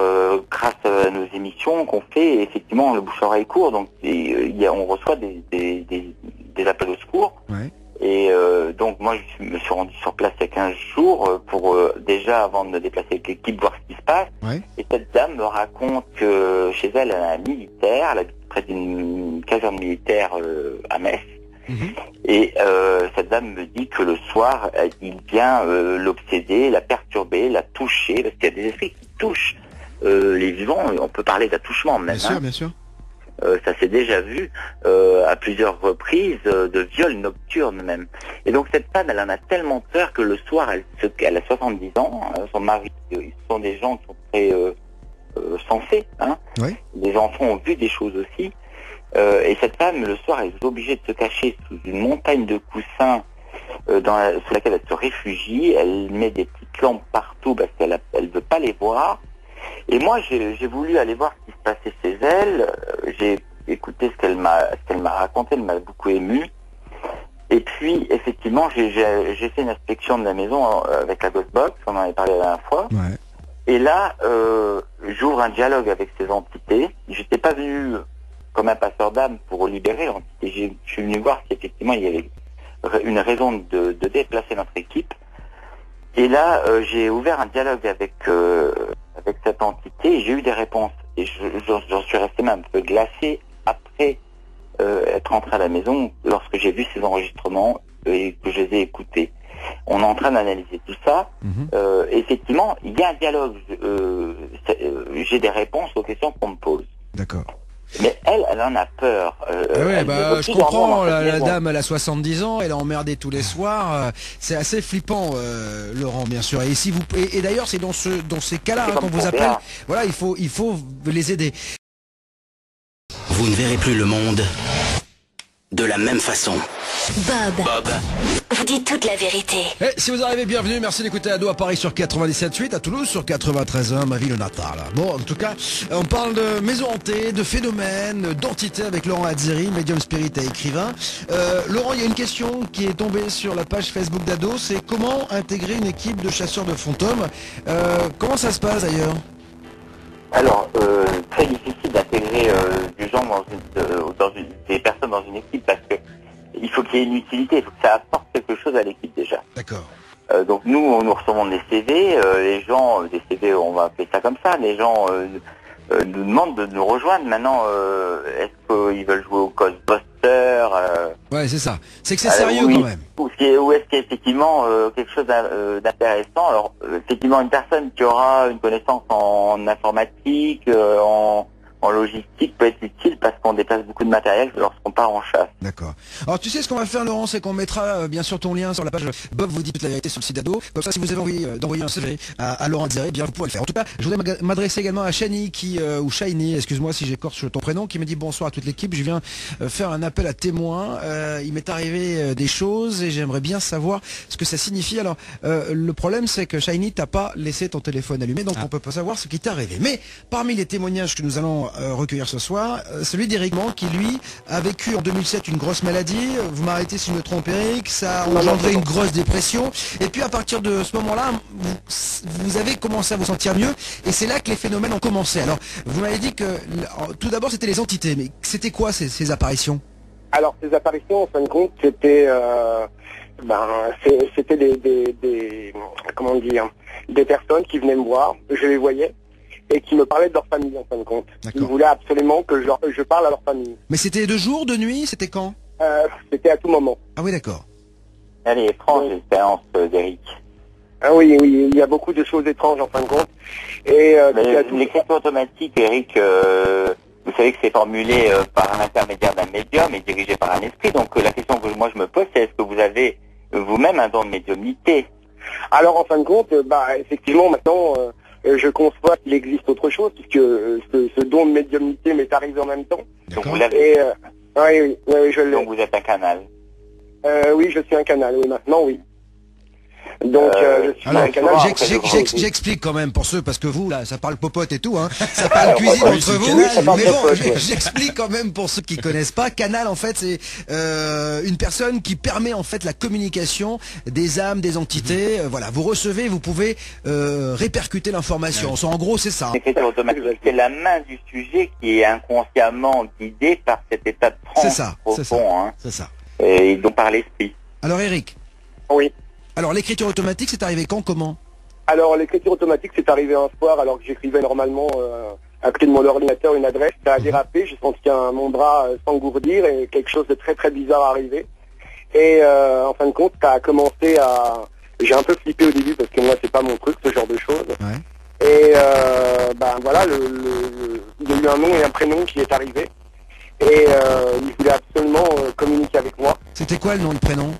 [SPEAKER 4] grâce à nos émissions qu'on fait. Et effectivement, le bouche-oreille court, donc on reçoit des appels au secours. Ouais. Et donc moi, je me suis rendu sur place il y a 15 jours pour déjà, avant de me déplacer avec l'équipe, voir ce qui se passe. Ouais. Et cette dame me raconte que chez elle, elle a un militaire, elle habite près d'une caserne militaire à Metz. Et cette dame me dit que le soir, il vient l'obséder, la perturber, la toucher, parce qu'il y a des esprits qui touchent les vivants. On peut parler d'attouchement même.
[SPEAKER 3] Bien sûr, bien sûr.
[SPEAKER 4] Ça s'est déjà vu à plusieurs reprises, de viols nocturnes même. Et donc cette femme, elle en a tellement peur que le soir, elle a 70 ans, son mari, ils sont des gens qui sont très sensés. Hein.
[SPEAKER 3] Oui.
[SPEAKER 4] Les enfants ont vu des choses aussi. Et cette femme, le soir, elle est obligée de se cacher sous une montagne de coussins sous laquelle elle se réfugie. Elle met des petites lampes partout parce qu'elle ne veut pas les voir. Et moi, j'ai voulu aller voir ce qui se passait chez elle. J'ai écouté ce qu'elle m'a raconté. Elle m'a beaucoup ému. Et puis, effectivement, j'ai fait une inspection de la maison avec la Ghostbox. On en avait parlé la dernière fois.
[SPEAKER 3] Ouais.
[SPEAKER 4] Et là, j'ouvre un dialogue avec ces entités. J'étais pas venu comme un passeur d'âme pour libérer l'entité. Je suis venu voir si effectivement il y avait une raison de déplacer notre équipe. Et là, j'ai ouvert un dialogue avec cette entité et j'ai eu des réponses. Et j'en suis resté même un peu glacé après être rentré à la maison lorsque j'ai vu ces enregistrements et que je les ai écoutés. On est en train d'analyser tout ça. Effectivement, il y a un dialogue. J'ai des réponses aux questions qu'on me pose.
[SPEAKER 3] D'accord.
[SPEAKER 4] Mais elle en a peur.
[SPEAKER 3] Je comprends, la dame, elle a 70 ans, elle est emmerdée tous les soirs. C'est assez flippant, Laurent, bien sûr. Et si et d'ailleurs, c'est dans ces cas-là qu'on vous appelle. Voilà, il faut les aider.
[SPEAKER 2] Vous ne verrez plus le monde de la même façon.
[SPEAKER 1] Bob vous dit toute la vérité.
[SPEAKER 3] Et si vous arrivez, bienvenue, merci d'écouter Ado à Paris sur 97.8, à Toulouse sur 93.1, ma ville natale. Bon, en tout cas, on parle de maisons hantées, de phénomènes, d'entités avec Laurent Azzeri, médium spirit et écrivain. Laurent, il y a une question qui est tombée sur la page Facebook d'Ado, c'est comment intégrer une équipe de chasseurs de fantômes. Comment ça se passe d'ailleurs?
[SPEAKER 4] Alors, très difficile d'intégrer des gens des personnes dans une équipe parce que il faut qu'il y ait une utilité, il faut que ça apporte quelque chose à l'équipe déjà.
[SPEAKER 3] D'accord.
[SPEAKER 4] Donc nous recevons des CV, les gens, des CV, on va appeler ça comme ça, les gens nous demandent de nous rejoindre. Maintenant, est-ce qu'ils veulent jouer au Ghostbusters
[SPEAKER 3] Ouais, c'est ça. C'est que c'est sérieux quand même.
[SPEAKER 4] Ou est-ce qu'il y a effectivement quelque chose d'intéressant? Alors, effectivement, une personne qui aura une connaissance en informatique, en logistique peut être utile parce qu'on déplace beaucoup de matériel lorsqu'on part en chasse.
[SPEAKER 3] D'accord. Alors tu sais ce qu'on va faire, Laurent, c'est qu'on mettra bien sûr ton lien sur la page Bob vous dit toute la vérité sur le site d'Ado. Comme ça, si vous avez envie d'envoyer un CV à Laurent Azzeri, bien vous pourrez le faire. En tout cas, je voudrais m'adresser également à Shani ou Shiny, excuse-moi si j'écorche ton prénom, qui me dit bonsoir à toute l'équipe. Je viens faire un appel à témoins. Il m'est arrivé des choses et j'aimerais bien savoir ce que ça signifie. Alors le problème, c'est que Shiny t'as pas laissé ton téléphone allumé, donc on peut pas savoir ce qui t'est arrivé. Mais parmi les témoignages que nous allons recueillir ce soir, celui d'Éric Mans qui lui a vécu en 2007 une grosse maladie. Vous m'arrêtez si je me trompe, Eric. Ça a engendré une grosse dépression. Et puis à partir de ce moment-là, vous avez commencé à vous sentir mieux. Et c'est là que les phénomènes ont commencé. Alors, vous m'avez dit que tout d'abord c'était les entités. Mais c'était quoi ces apparitions?
[SPEAKER 7] Alors ces apparitions, en fin de compte, c'était c'était des comment dire, des personnes qui venaient me voir. Je les voyais. Et qui me parlaient de leur famille, en fin de compte. Ils voulaient absolument que je parle à leur famille.
[SPEAKER 3] Mais c'était de jour, de nuit, c'était quand?
[SPEAKER 7] C'était à tout moment.
[SPEAKER 3] Ah oui, d'accord.
[SPEAKER 4] Elle est étrange, l'expérience d'Éric.
[SPEAKER 7] Ah oui, il y a beaucoup de choses étranges, en fin de compte. Et
[SPEAKER 4] l'écriture automatique, Eric, vous savez que c'est formulé par un intermédiaire d'un médium et dirigé par un esprit. Donc la question que moi je me pose, c'est est-ce que vous avez vous-même un don de médiumnité?
[SPEAKER 7] Alors en fin de compte, effectivement, maintenant... je conçois qu'il existe autre chose, puisque ce don de médiumnité m'est arrivé en même temps.
[SPEAKER 4] Donc vous l'avez.
[SPEAKER 7] Oui, je l'ai.
[SPEAKER 4] Donc vous êtes un canal.
[SPEAKER 7] Oui, je suis un canal, oui, maintenant, oui. Donc, je suis
[SPEAKER 3] alors,
[SPEAKER 7] un canal.
[SPEAKER 3] J'explique quand même pour ceux, parce que vous, là, ça parle popote et tout, hein. Ça parle cuisine entre vous. Mais bon, j'explique quand même pour ceux qui connaissent pas. Canal, en fait, c'est une personne qui permet en fait la communication des âmes, des entités. Voilà, vous recevez, vous pouvez répercuter l'information. En gros, c'est ça.
[SPEAKER 4] L'écriture automatique, c'est la main du sujet qui est inconsciemment guidée par cet état de transe profond, hein.
[SPEAKER 3] C'est ça.
[SPEAKER 4] Et donc par l'esprit.
[SPEAKER 3] Alors, Eric.
[SPEAKER 7] Oui.
[SPEAKER 3] Alors l'écriture automatique, c'est arrivé quand, comment?
[SPEAKER 7] Alors l'écriture automatique, c'est arrivé un soir alors que j'écrivais normalement à côté de mon ordinateur une adresse. Ça a dérapé, j'ai senti mon bras s'engourdir et quelque chose de très très bizarre arriver. Et en fin de compte, ça a commencé à... J'ai un peu flippé au début parce que moi, c'est pas mon truc, ce genre de choses.
[SPEAKER 3] Ouais.
[SPEAKER 7] Et voilà, il y a eu un nom et un prénom qui est arrivé. Et il voulait absolument communiquer avec moi.
[SPEAKER 3] C'était quoi le nom et le prénom?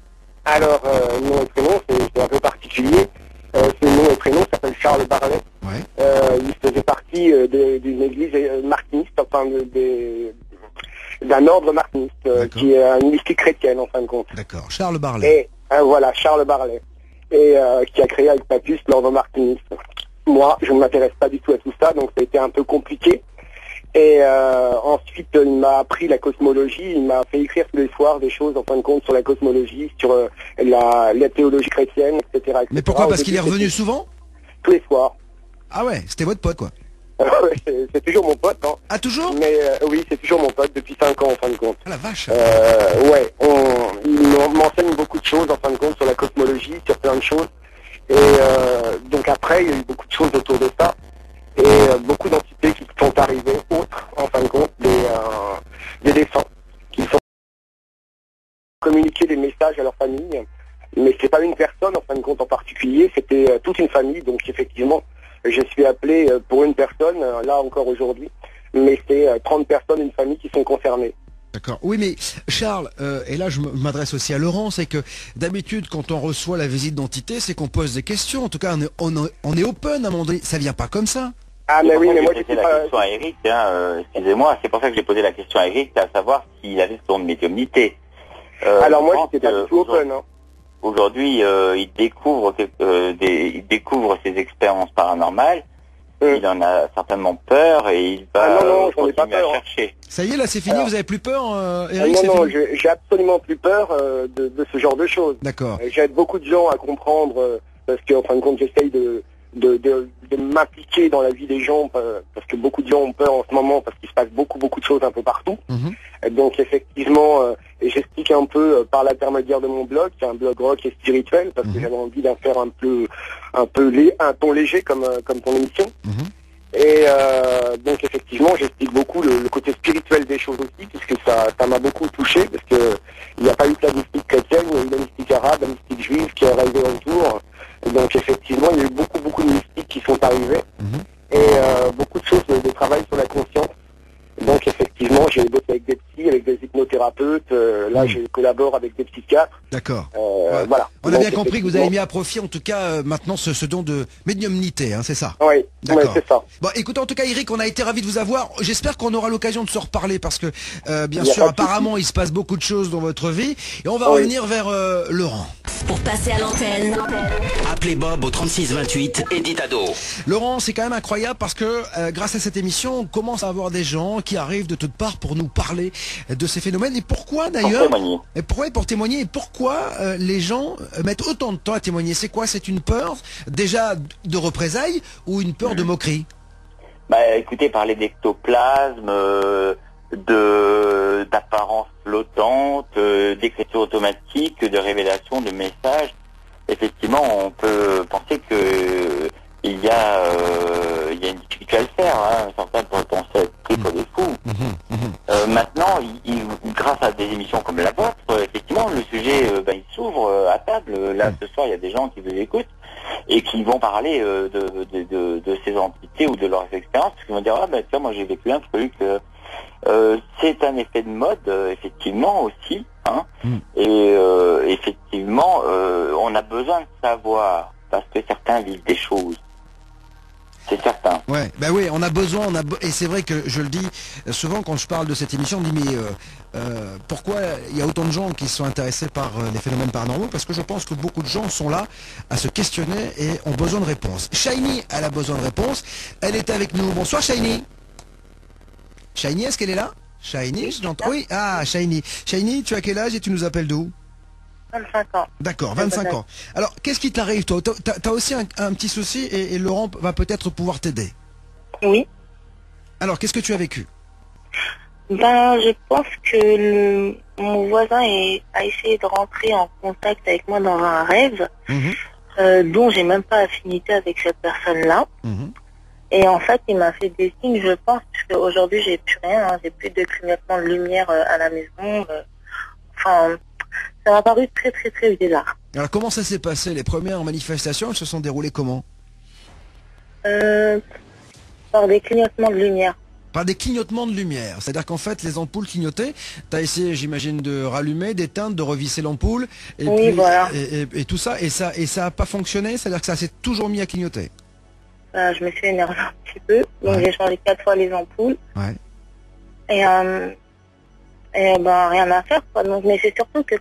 [SPEAKER 7] Alors, nom et prénom, c'est un peu particulier. Ce nom et prénom s'appelle Charles Barlet.
[SPEAKER 3] Ouais.
[SPEAKER 7] Il faisait partie d'une église martiniste, enfin d'un ordre martiniste, qui est une mystique chrétienne en fin de compte.
[SPEAKER 3] D'accord, Charles Barlet.
[SPEAKER 7] Et voilà, Charles Barlet. Et qui a créé avec Papus l'ordre martiniste. Moi, je ne m'intéresse pas du tout à tout ça, donc ça a été un peu compliqué. Et ensuite, il m'a appris la cosmologie, il m'a fait écrire tous les soirs des choses, en fin de compte, sur la cosmologie, sur la théologie chrétienne, etc.
[SPEAKER 3] Mais pourquoi? Parce qu'il est revenu souvent?
[SPEAKER 7] Tous les soirs.
[SPEAKER 3] Ah ouais, c'était votre pote, quoi.
[SPEAKER 7] C'est toujours mon pote, hein.
[SPEAKER 3] Ah, toujours?
[SPEAKER 7] Mais oui, c'est toujours mon pote, depuis 5 ans, en fin de compte.
[SPEAKER 3] Ah la vache.
[SPEAKER 7] Ouais, il m'enseigne beaucoup de choses, en fin de compte, sur la cosmologie, sur plein de choses. Et donc après, il y a eu beaucoup de choses autour de ça. Et beaucoup d'entités qui sont arrivées, autres, en fin de compte, des défunts, qui sont communiquer des messages à leur famille. Mais c'est pas une personne, en fin de compte, en particulier, c'était toute une famille. Donc effectivement, je suis appelé pour une personne, là encore aujourd'hui, mais c'est 30 personnes, une famille qui sont concernées.
[SPEAKER 3] D'accord. Oui, mais Charles, et là je m'adresse aussi à Laurent, c'est que d'habitude quand on reçoit la visite d'entité, c'est qu'on pose des questions. En tout cas, on est open à un moment donné. Ça vient pas comme ça.
[SPEAKER 7] Ah mais oui, mais moi j'ai
[SPEAKER 4] posé la question à Eric, excusez-moi, c'est pour ça que j'ai posé la question à Eric, à savoir s'il avait son médiumnité.
[SPEAKER 7] Alors moi j'étais pas du tout open, hein.
[SPEAKER 4] Aujourd'hui, il découvre ses expériences paranormales. Il en a certainement peur et il va continuer à chercher.
[SPEAKER 3] Ça y est, là c'est fini, vous avez plus peur, Eric?
[SPEAKER 7] Non, j'ai absolument plus peur de ce genre de choses.
[SPEAKER 3] D'accord.
[SPEAKER 7] J'aide beaucoup de gens à comprendre, parce qu'en fin de compte j'essaye de m'impliquer dans la vie des gens, parce que beaucoup de gens ont peur en ce moment, parce qu'il se passe beaucoup de choses un peu partout. Donc effectivement, j'explique un peu par l'intermédiaire de mon blog, qui est un blog rock et spirituel, parce que j'avais envie d'en faire un ton léger comme ton émission. Et donc effectivement, j'explique beaucoup le côté spirituel des choses aussi, puisque ça m'a beaucoup touché, parce que il n'y a pas eu que la mystique chrétienne, il y a eu la mystique arabe, la mystique juive qui est arrivée autour. Donc effectivement, il y a eu beaucoup de mystiques qui sont arrivés, et beaucoup de choses de travail sur la conscience. Donc effectivement, j'ai bossé avec des psys, avec des hypnothérapeutes, là je collabore avec des psychiatres.
[SPEAKER 3] D'accord.
[SPEAKER 7] Voilà.
[SPEAKER 3] On a bien compris que vous avez mis à profit en tout cas maintenant ce don de médiumnité, hein, c'est ça?
[SPEAKER 7] Oui, c'est ça.
[SPEAKER 3] Bon, écoutez, en tout cas Eric, on a été ravis de vous avoir. J'espère qu'on aura l'occasion de se reparler parce que bien sûr, apparemment, il se passe beaucoup de choses dans votre vie. Et on va revenir vers Laurent.
[SPEAKER 1] Pour passer à l'antenne,
[SPEAKER 2] appelez Bob au 3628 et dites ado.
[SPEAKER 3] Laurent, c'est quand même incroyable parce que grâce à cette émission, on commence à avoir des gens qui arrivent de toutes parts pour nous parler de ces phénomènes. Et pourquoi d'ailleurs? Pour témoigner. Et pourquoi les gens mettent autant de temps à témoigner? C'est quoi? C'est une peur déjà de représailles ou une peur de moquerie?
[SPEAKER 4] Bah écoutez, parler d'ectoplasme, d'apparence flottante, d'écriture automatique, de révélation de messages, effectivement on peut penser que il y a une difficulté à le faire, hein. Certains pourraient penser être pris pour des fous. Maintenant, grâce à des émissions comme la vôtre, effectivement le sujet il s'ouvre à table. Là ce soir il y a des gens qui vous écoutent et qui vont parler de ces entités ou de leurs expériences, parce qu'ils vont dire tiens, moi j'ai vécu un truc. C'est un effet de mode, effectivement aussi, hein. Et effectivement, on a besoin de savoir, parce que certains vivent des choses. C'est certain.
[SPEAKER 3] Ouais, bah oui, on a besoin, et c'est vrai que je le dis souvent quand je parle de cette émission, on dit mais pourquoi il y a autant de gens qui sont intéressés par les phénomènes paranormaux? Parce que je pense que beaucoup de gens sont là à se questionner et ont besoin de réponses. Shiny, elle a besoin de réponses. Elle est avec nous. Bonsoir Shiny. Shiny, est-ce qu'elle est là? Shiny, je l'entends. Oui, Shiny. Shiny, tu as quel âge et tu nous appelles d'où?
[SPEAKER 5] 25 ans.
[SPEAKER 3] D'accord, 25 ans. Alors, qu'est-ce qui t'arrive, toi? T'as aussi un petit souci et Laurent va peut-être pouvoir t'aider.
[SPEAKER 5] Oui.
[SPEAKER 3] Alors, qu'est-ce que tu as vécu?
[SPEAKER 5] Je pense que mon voisin a essayé de rentrer en contact avec moi dans un rêve, dont j'ai même pas affinité avec cette personne-là. Et en fait, il m'a fait des signes, je pense, parce qu'aujourd'hui, j'ai plus rien, hein, j'ai plus de clignotement de lumière à la maison. ça m'a paru très très très bizarre.
[SPEAKER 3] Alors comment ça s'est passé? Les premières manifestations, elles se sont déroulées comment?
[SPEAKER 5] Par des clignotements de lumière.
[SPEAKER 3] Par des clignotements de lumière. C'est-à-dire qu'en fait, les ampoules clignotaient. Tu as essayé, j'imagine, de rallumer, d'éteindre, de revisser l'ampoule. Et
[SPEAKER 5] oui,
[SPEAKER 3] puis,
[SPEAKER 5] voilà.
[SPEAKER 3] Et tout ça. Et ça a pas fonctionné? C'est-à-dire que ça s'est toujours mis à clignoter?
[SPEAKER 5] Je me suis énervée un petit peu. Donc j'ai changé 4 fois les ampoules.
[SPEAKER 3] Ouais.
[SPEAKER 5] Et rien à faire, quoi. Donc, mais c'est surtout que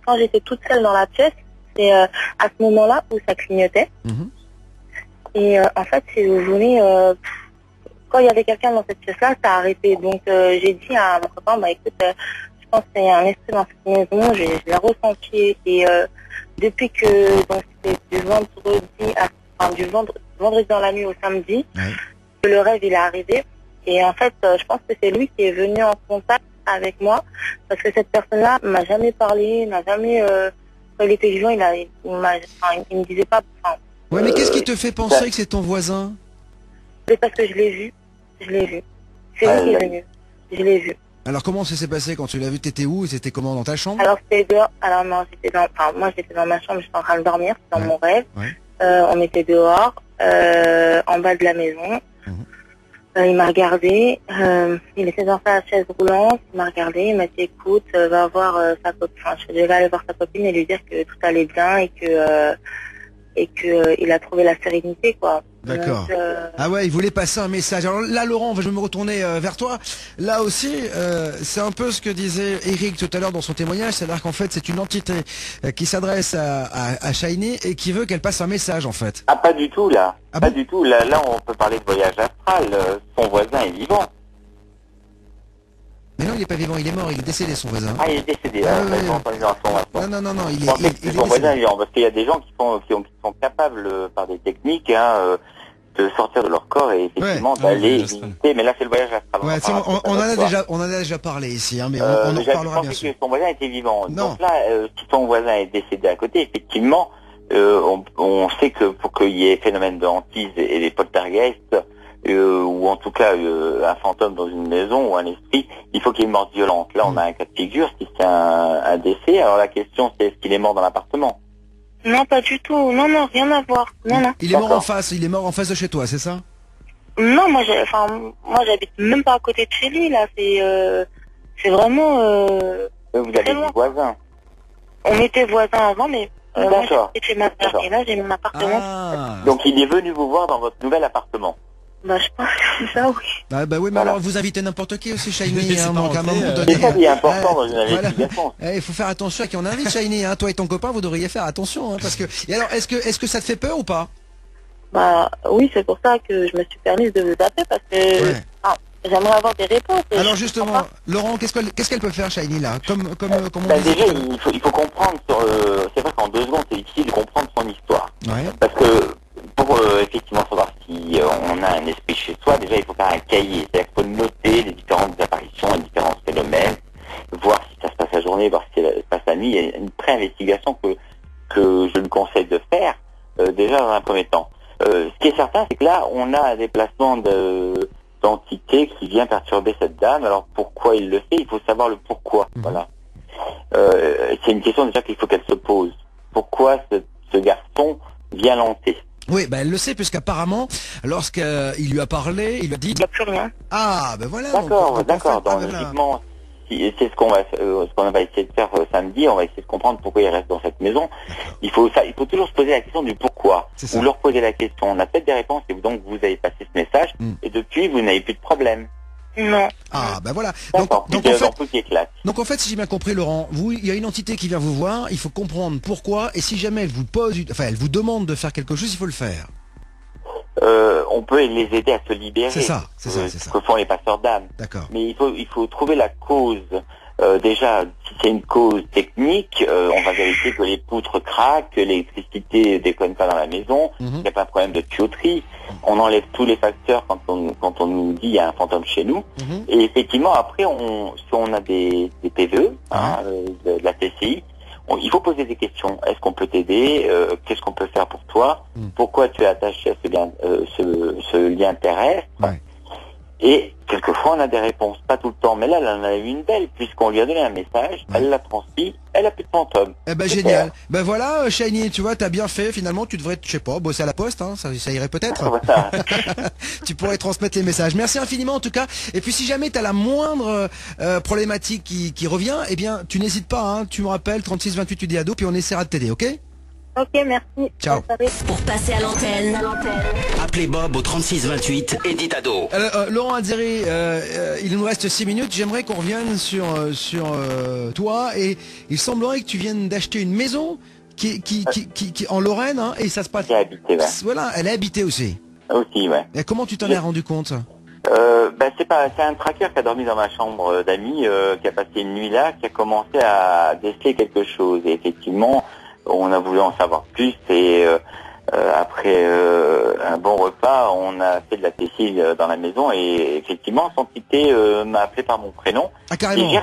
[SPEAKER 5] quand j'étais toute seule dans la pièce, c'est à ce moment-là où ça clignotait. Et en fait, si vous voulez, quand il y avait quelqu'un dans cette pièce-là, ça a arrêté. Donc j'ai dit à mon copain, écoute, je pense qu'il y a un esprit dans cette maison, je l'ai ressenti. Et depuis que donc c'était du vendredi dans la nuit au samedi, que le rêve il est arrivé. Et en fait, je pense que c'est lui qui est venu en contact avec moi, parce que cette personne-là m'a jamais parlé, n'a jamais. Quand il était vivant, il me disait pas.
[SPEAKER 3] Ouais, mais qu'est-ce qui te fait penser que c'est ton voisin?
[SPEAKER 5] C'est parce que je l'ai vu. C'est lui qui est venu. Je l'ai vu.
[SPEAKER 3] Alors comment ça s'est passé quand tu l'as vu? T'étais où? C'était comment, dans ta chambre?
[SPEAKER 5] Alors c'était dehors. Alors non, moi j'étais dans ma chambre, j'étais en train de dormir, dans mon rêve. On était dehors, en bas de la maison. Il m'a regardé, il était dans sa chaise roulante, il m'a regardé, il m'a dit écoute, va voir sa copine, je devais aller voir sa copine et lui dire que tout allait bien et que il a trouvé la sérénité, quoi.
[SPEAKER 3] D'accord. Ah ouais, il voulait passer un message. Alors là, Laurent, je vais me retourner vers toi. Là aussi, c'est un peu ce que disait Eric tout à l'heure dans son témoignage, c'est-à-dire qu'en fait, c'est une entité qui s'adresse à Shiny et qui veut qu'elle passe un message, en fait.
[SPEAKER 4] Ah, pas du tout, là.
[SPEAKER 3] Ah
[SPEAKER 4] pas
[SPEAKER 3] bon?
[SPEAKER 4] du tout. Là, on peut parler de voyage astral. Son voisin est vivant.
[SPEAKER 3] Mais non, il est pas vivant, il est mort, il est décédé, son voisin.
[SPEAKER 4] Ah, il est décédé.
[SPEAKER 3] Ah,
[SPEAKER 4] Pas entendu dans son instant.
[SPEAKER 3] Non, il
[SPEAKER 4] Je pensais que
[SPEAKER 3] est
[SPEAKER 4] son voisin est
[SPEAKER 3] décédé.
[SPEAKER 4] vivant, parce qu'il y a des gens qui sont capables, par des techniques, de sortir de leur corps et effectivement d'aller visiter. Mais là, c'est le voyage astral.
[SPEAKER 3] Ouais, on en a déjà parlé ici, hein, mais on en reparlera bien sûr.
[SPEAKER 4] Je pensais que son voisin était vivant.
[SPEAKER 3] Non.
[SPEAKER 4] Donc là, si son voisin est décédé à côté, effectivement, on sait que pour qu'il y ait phénomène de hantise et des poltergeists, ou en tout cas un fantôme dans une maison ou un esprit, il faut qu'il y ait une mort violente. Là, on a un cas de figure, si c'est un décès. Alors la question, c'est est-ce qu'il est mort dans l'appartement?
[SPEAKER 5] Non, pas du tout. Non, rien à voir. Non.
[SPEAKER 3] Il est mort en face, de chez toi, c'est ça?
[SPEAKER 5] Non, moi j'habite même pas à côté de chez lui, là. C'est vraiment.
[SPEAKER 4] Vous avez des voisins?
[SPEAKER 5] On était voisins avant, mais moi j'étais chez ma mère et là j'ai mon appartement.
[SPEAKER 3] Ah.
[SPEAKER 4] Donc il est venu vous voir dans votre nouvel appartement?
[SPEAKER 5] Je pense que c'est ça, oui.
[SPEAKER 3] Ah bah oui, mais alors vous invitez n'importe qui aussi, Shiny, hein, donc à un moment donné.
[SPEAKER 4] C'est ça qui est important dans une investigation.
[SPEAKER 3] Il faut faire attention à qui on invite, Shiny, hein. Toi et ton copain, vous devriez faire attention, hein, parce que. Et alors, est-ce que ça te fait peur ou pas?
[SPEAKER 5] Oui, c'est pour ça que je me suis permise de vous appeler, parce que j'aimerais avoir des réponses.
[SPEAKER 3] Alors justement, Laurent, qu'est-ce qu'elle peut faire, Shiny, là, comme on dit?
[SPEAKER 4] Déjà, il faut comprendre c'est vrai qu'en 2 secondes, c'est difficile de comprendre son histoire.
[SPEAKER 3] Ouais.
[SPEAKER 4] Parce que pour effectivement savoir si on a un esprit chez soi, déjà il faut faire un cahier. C'est-à-dire qu'il faut noter les différentes apparitions, les différents phénomènes, voir si ça se passe la journée, voir si ça se passe la nuit. Il y a une pré-investigation que je lui conseille de faire déjà dans un premier temps. Ce qui est certain, c'est que là, on a un déplacement d'entité qui vient perturber cette dame. Alors pourquoi il le fait? Il faut savoir le pourquoi. Voilà. C'est une question déjà qu'il faut qu'elle se pose. Pourquoi ce garçon vient l'hanter?
[SPEAKER 3] Oui, elle le sait, puisqu'apparemment, lorsqu'il lui a parlé, il lui a dit...
[SPEAKER 5] Il n'y a plus rien.
[SPEAKER 3] Ah, ben voilà.
[SPEAKER 4] D'accord. Donc, logiquement, c'est ce qu'on va essayer de faire samedi. On va essayer de comprendre pourquoi il reste dans cette maison. Il faut toujours se poser la question du pourquoi. Ou leur poser la question. On a peut-être des réponses et donc vous avez passé ce message. Et depuis, vous n'avez plus de problème.
[SPEAKER 5] Non.
[SPEAKER 3] Ah, ben voilà. Donc en fait, si j'ai bien compris, Laurent, il y a une entité qui vient vous voir, il faut comprendre pourquoi, et si jamais elle vous demande de faire quelque chose, il faut le faire.
[SPEAKER 4] On peut les aider à se libérer.
[SPEAKER 3] C'est ça.
[SPEAKER 4] Ce que font les passeurs d'âme.
[SPEAKER 3] D'accord.
[SPEAKER 4] Mais il faut trouver la cause. Déjà, si c'est une cause technique, on va vérifier que les poutres craquent, que l'électricité déconne pas dans la maison, qu'il n'y a pas de problème de tuyauterie. On enlève tous les facteurs quand on nous dit il y a un fantôme chez nous. Et effectivement, après, si on a des PVE, de la TCI, il faut poser des questions. Est-ce qu'on peut t'aider? Qu'est-ce qu'on peut faire pour toi? Pourquoi tu es attaché à ce lien terrestre? Et quelquefois on a des réponses, pas tout le temps, mais là elle en a eu une belle, puisqu'on lui a donné un message, elle l'a transmis, elle a plus de fantômes.
[SPEAKER 3] Eh ben génial. Ben voilà, Shiny, tu vois, t'as bien fait. Finalement, tu devrais, je sais pas, bosser à la poste, hein, ça irait peut-être.
[SPEAKER 4] Voilà.
[SPEAKER 3] Tu pourrais transmettre les messages. Merci infiniment en tout cas. Et puis si jamais t'as la moindre problématique qui revient, eh bien tu n'hésites pas, hein, tu me rappelles 36 28 tu dis ado, puis on essaiera de t'aider, ok?
[SPEAKER 5] Ok, merci.
[SPEAKER 3] Ciao.
[SPEAKER 1] Pour passer à l'antenne.
[SPEAKER 2] Appelez Bob au 36 28 et dites ado.
[SPEAKER 3] Laurent Azzeri, il nous reste 6 minutes. J'aimerais qu'on revienne sur toi. Et il semblerait que tu viennes d'acheter une maison qui en Lorraine, hein, et ça se passe.
[SPEAKER 4] J'ai habité, ouais.
[SPEAKER 3] Voilà, elle est habitée aussi.
[SPEAKER 4] Aussi, ouais.
[SPEAKER 3] Et comment tu t'en es rendu compte?
[SPEAKER 4] C'est un traqueur qui a dormi dans ma chambre d'amis, qui a passé une nuit là, qui a commencé à déceler quelque chose. Et effectivement, on a voulu en savoir plus et après un bon repas, on a fait de la tessile dans la maison et effectivement, son entité m'a appelé par mon prénom.
[SPEAKER 3] Ah, carrément.
[SPEAKER 4] Et j'ai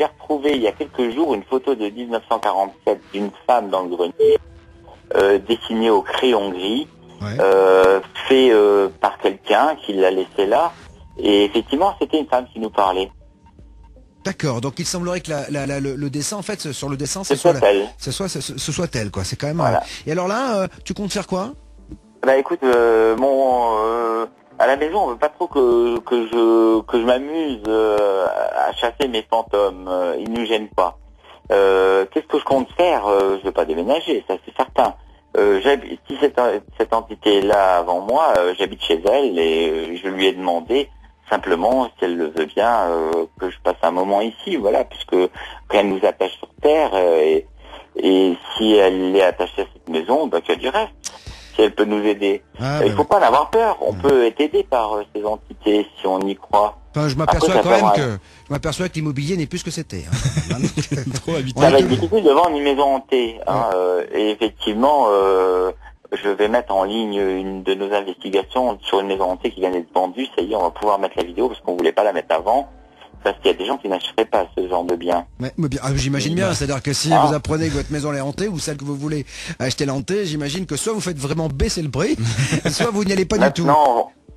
[SPEAKER 4] retrouvé il y a quelques jours une photo de 1947 d'une femme dans le grenier, dessinée au crayon gris, fait par quelqu'un qui l'a laissé là. Et effectivement, c'était une femme qui nous parlait.
[SPEAKER 3] D'accord, donc il semblerait que le dessin, en fait, sur le dessin,
[SPEAKER 4] ce soit elle.
[SPEAKER 3] Ce soit elle, quoi. C'est quand même.
[SPEAKER 4] Voilà.
[SPEAKER 3] Et alors là, tu comptes faire quoi?
[SPEAKER 4] Bah écoute, à la maison, on veut pas trop que je m'amuse à chasser mes fantômes. Ils nous gênent pas. Qu'est-ce que je compte faire? Je vais pas déménager, ça c'est certain. Si cette entité est là avant moi, j'habite chez elle et je lui ai demandé simplement, si elle le veut bien, que je passe un moment ici, voilà, puisque rien ne nous attache sur Terre, et si elle est attachée à cette maison, bah, qu'elle y reste, si elle peut nous aider. Il faut pas en avoir peur, on peut être aidé par ces entités, si on y croit.
[SPEAKER 3] Enfin, je m'aperçois que l'immobilier n'est plus ce que c'était. Hein. Trop habitué.
[SPEAKER 4] Ça va être difficile de vendre une maison hantée, hein, et effectivement, je vais mettre en ligne une de nos investigations sur une maison hantée qui vient d'être vendue. Ça y est, on va pouvoir mettre la vidéo parce qu'on voulait pas la mettre avant. Parce qu'il y a des gens qui n'achèteraient pas ce genre de bien.
[SPEAKER 3] J'imagine bien, c'est-à-dire que si vous apprenez que votre maison est hantée ou celle que vous voulez acheter est hantée, j'imagine que soit vous faites vraiment baisser le prix, soit vous n'y allez pas du tout.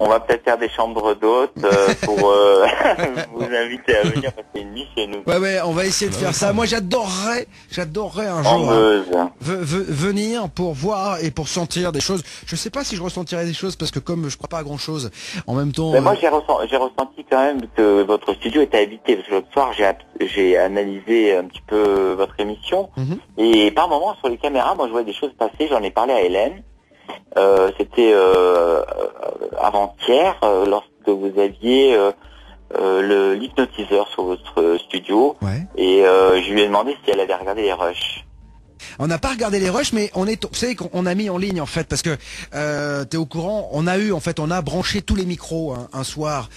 [SPEAKER 4] On va peut-être faire des chambres d'hôtes pour vous inviter à venir passer une nuit chez nous.
[SPEAKER 3] Ouais, on va essayer de faire ça. Moi, j'adorerais un jour venir pour voir et pour sentir des choses. Je sais pas si je ressentirais des choses parce que comme je crois pas à grand chose, en même temps.
[SPEAKER 4] Mais moi, j'ai ressenti quand même que votre studio était habité parce que l'autre soir, j'ai analysé un petit peu votre émission et par moments sur les caméras, moi, je voyais des choses passer. J'en ai parlé à Hélène. C'était avant-hier lorsque vous aviez l'hypnotiseur sur votre studio et je lui ai demandé si elle avait regardé les rushs.
[SPEAKER 3] On n'a pas regardé les rushs, mais vous savez qu'on a mis en ligne en fait, parce que t'es au courant, on a branché tous les micros un soir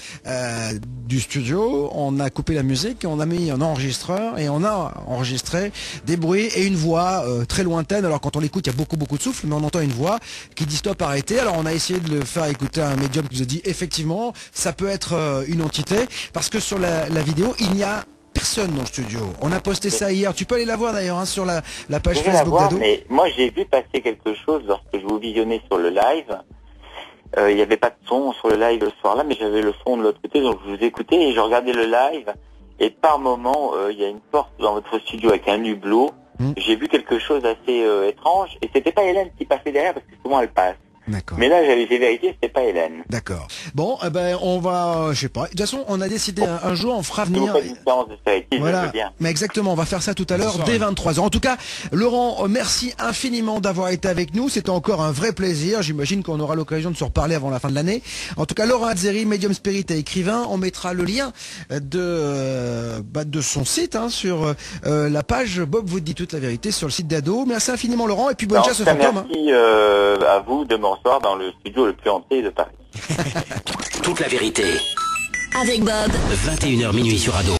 [SPEAKER 3] du studio, on a coupé la musique, on a mis un enregistreur et on a enregistré des bruits et une voix très lointaine. Alors quand on l'écoute, il y a beaucoup de souffle, mais on entend une voix qui dit stop, arrêtez. Alors on a essayé de le faire écouter à un médium qui nous a dit effectivement, ça peut être une entité, parce que sur la vidéo, il n'y a personne dans le studio. On a posté ça hier. Tu peux aller la voir d'ailleurs sur la page Facebook d'Ado.
[SPEAKER 4] Mais moi j'ai vu passer quelque chose lorsque je vous visionnais sur le live. Il n'y avait pas de son sur le live le soir-là, mais j'avais le son de l'autre côté, donc je vous écoutais et je regardais le live. Et par moment, il y a une porte dans votre studio avec un hublot. J'ai vu quelque chose d'assez étrange. Et c'était pas Hélène qui passait derrière parce que souvent elle passe. Mais là, j'ai vérifié, c'était pas Hélène.
[SPEAKER 3] D'accord. Bon, on va, je sais pas. De toute façon, on a décidé un jour, on fera venir.
[SPEAKER 4] Voilà.
[SPEAKER 3] Mais exactement, on va faire ça tout à l'heure, dès 23h. En tout cas, Laurent, merci infiniment d'avoir été avec nous. C'était encore un vrai plaisir. J'imagine qu'on aura l'occasion de se reparler avant la fin de l'année. En tout cas, Laurent Azzeri, médium spirit et écrivain. On mettra le lien de son site sur la page Bob vous dit toute la vérité sur le site d'Ado. Merci infiniment, Laurent, et puis bonne chasse aux fantômes.
[SPEAKER 4] Merci à vous de me recevoir dans le studio le plus hanté de Paris.
[SPEAKER 2] Toute la vérité.
[SPEAKER 1] Avec Bob.
[SPEAKER 2] 21h minuit sur Ado.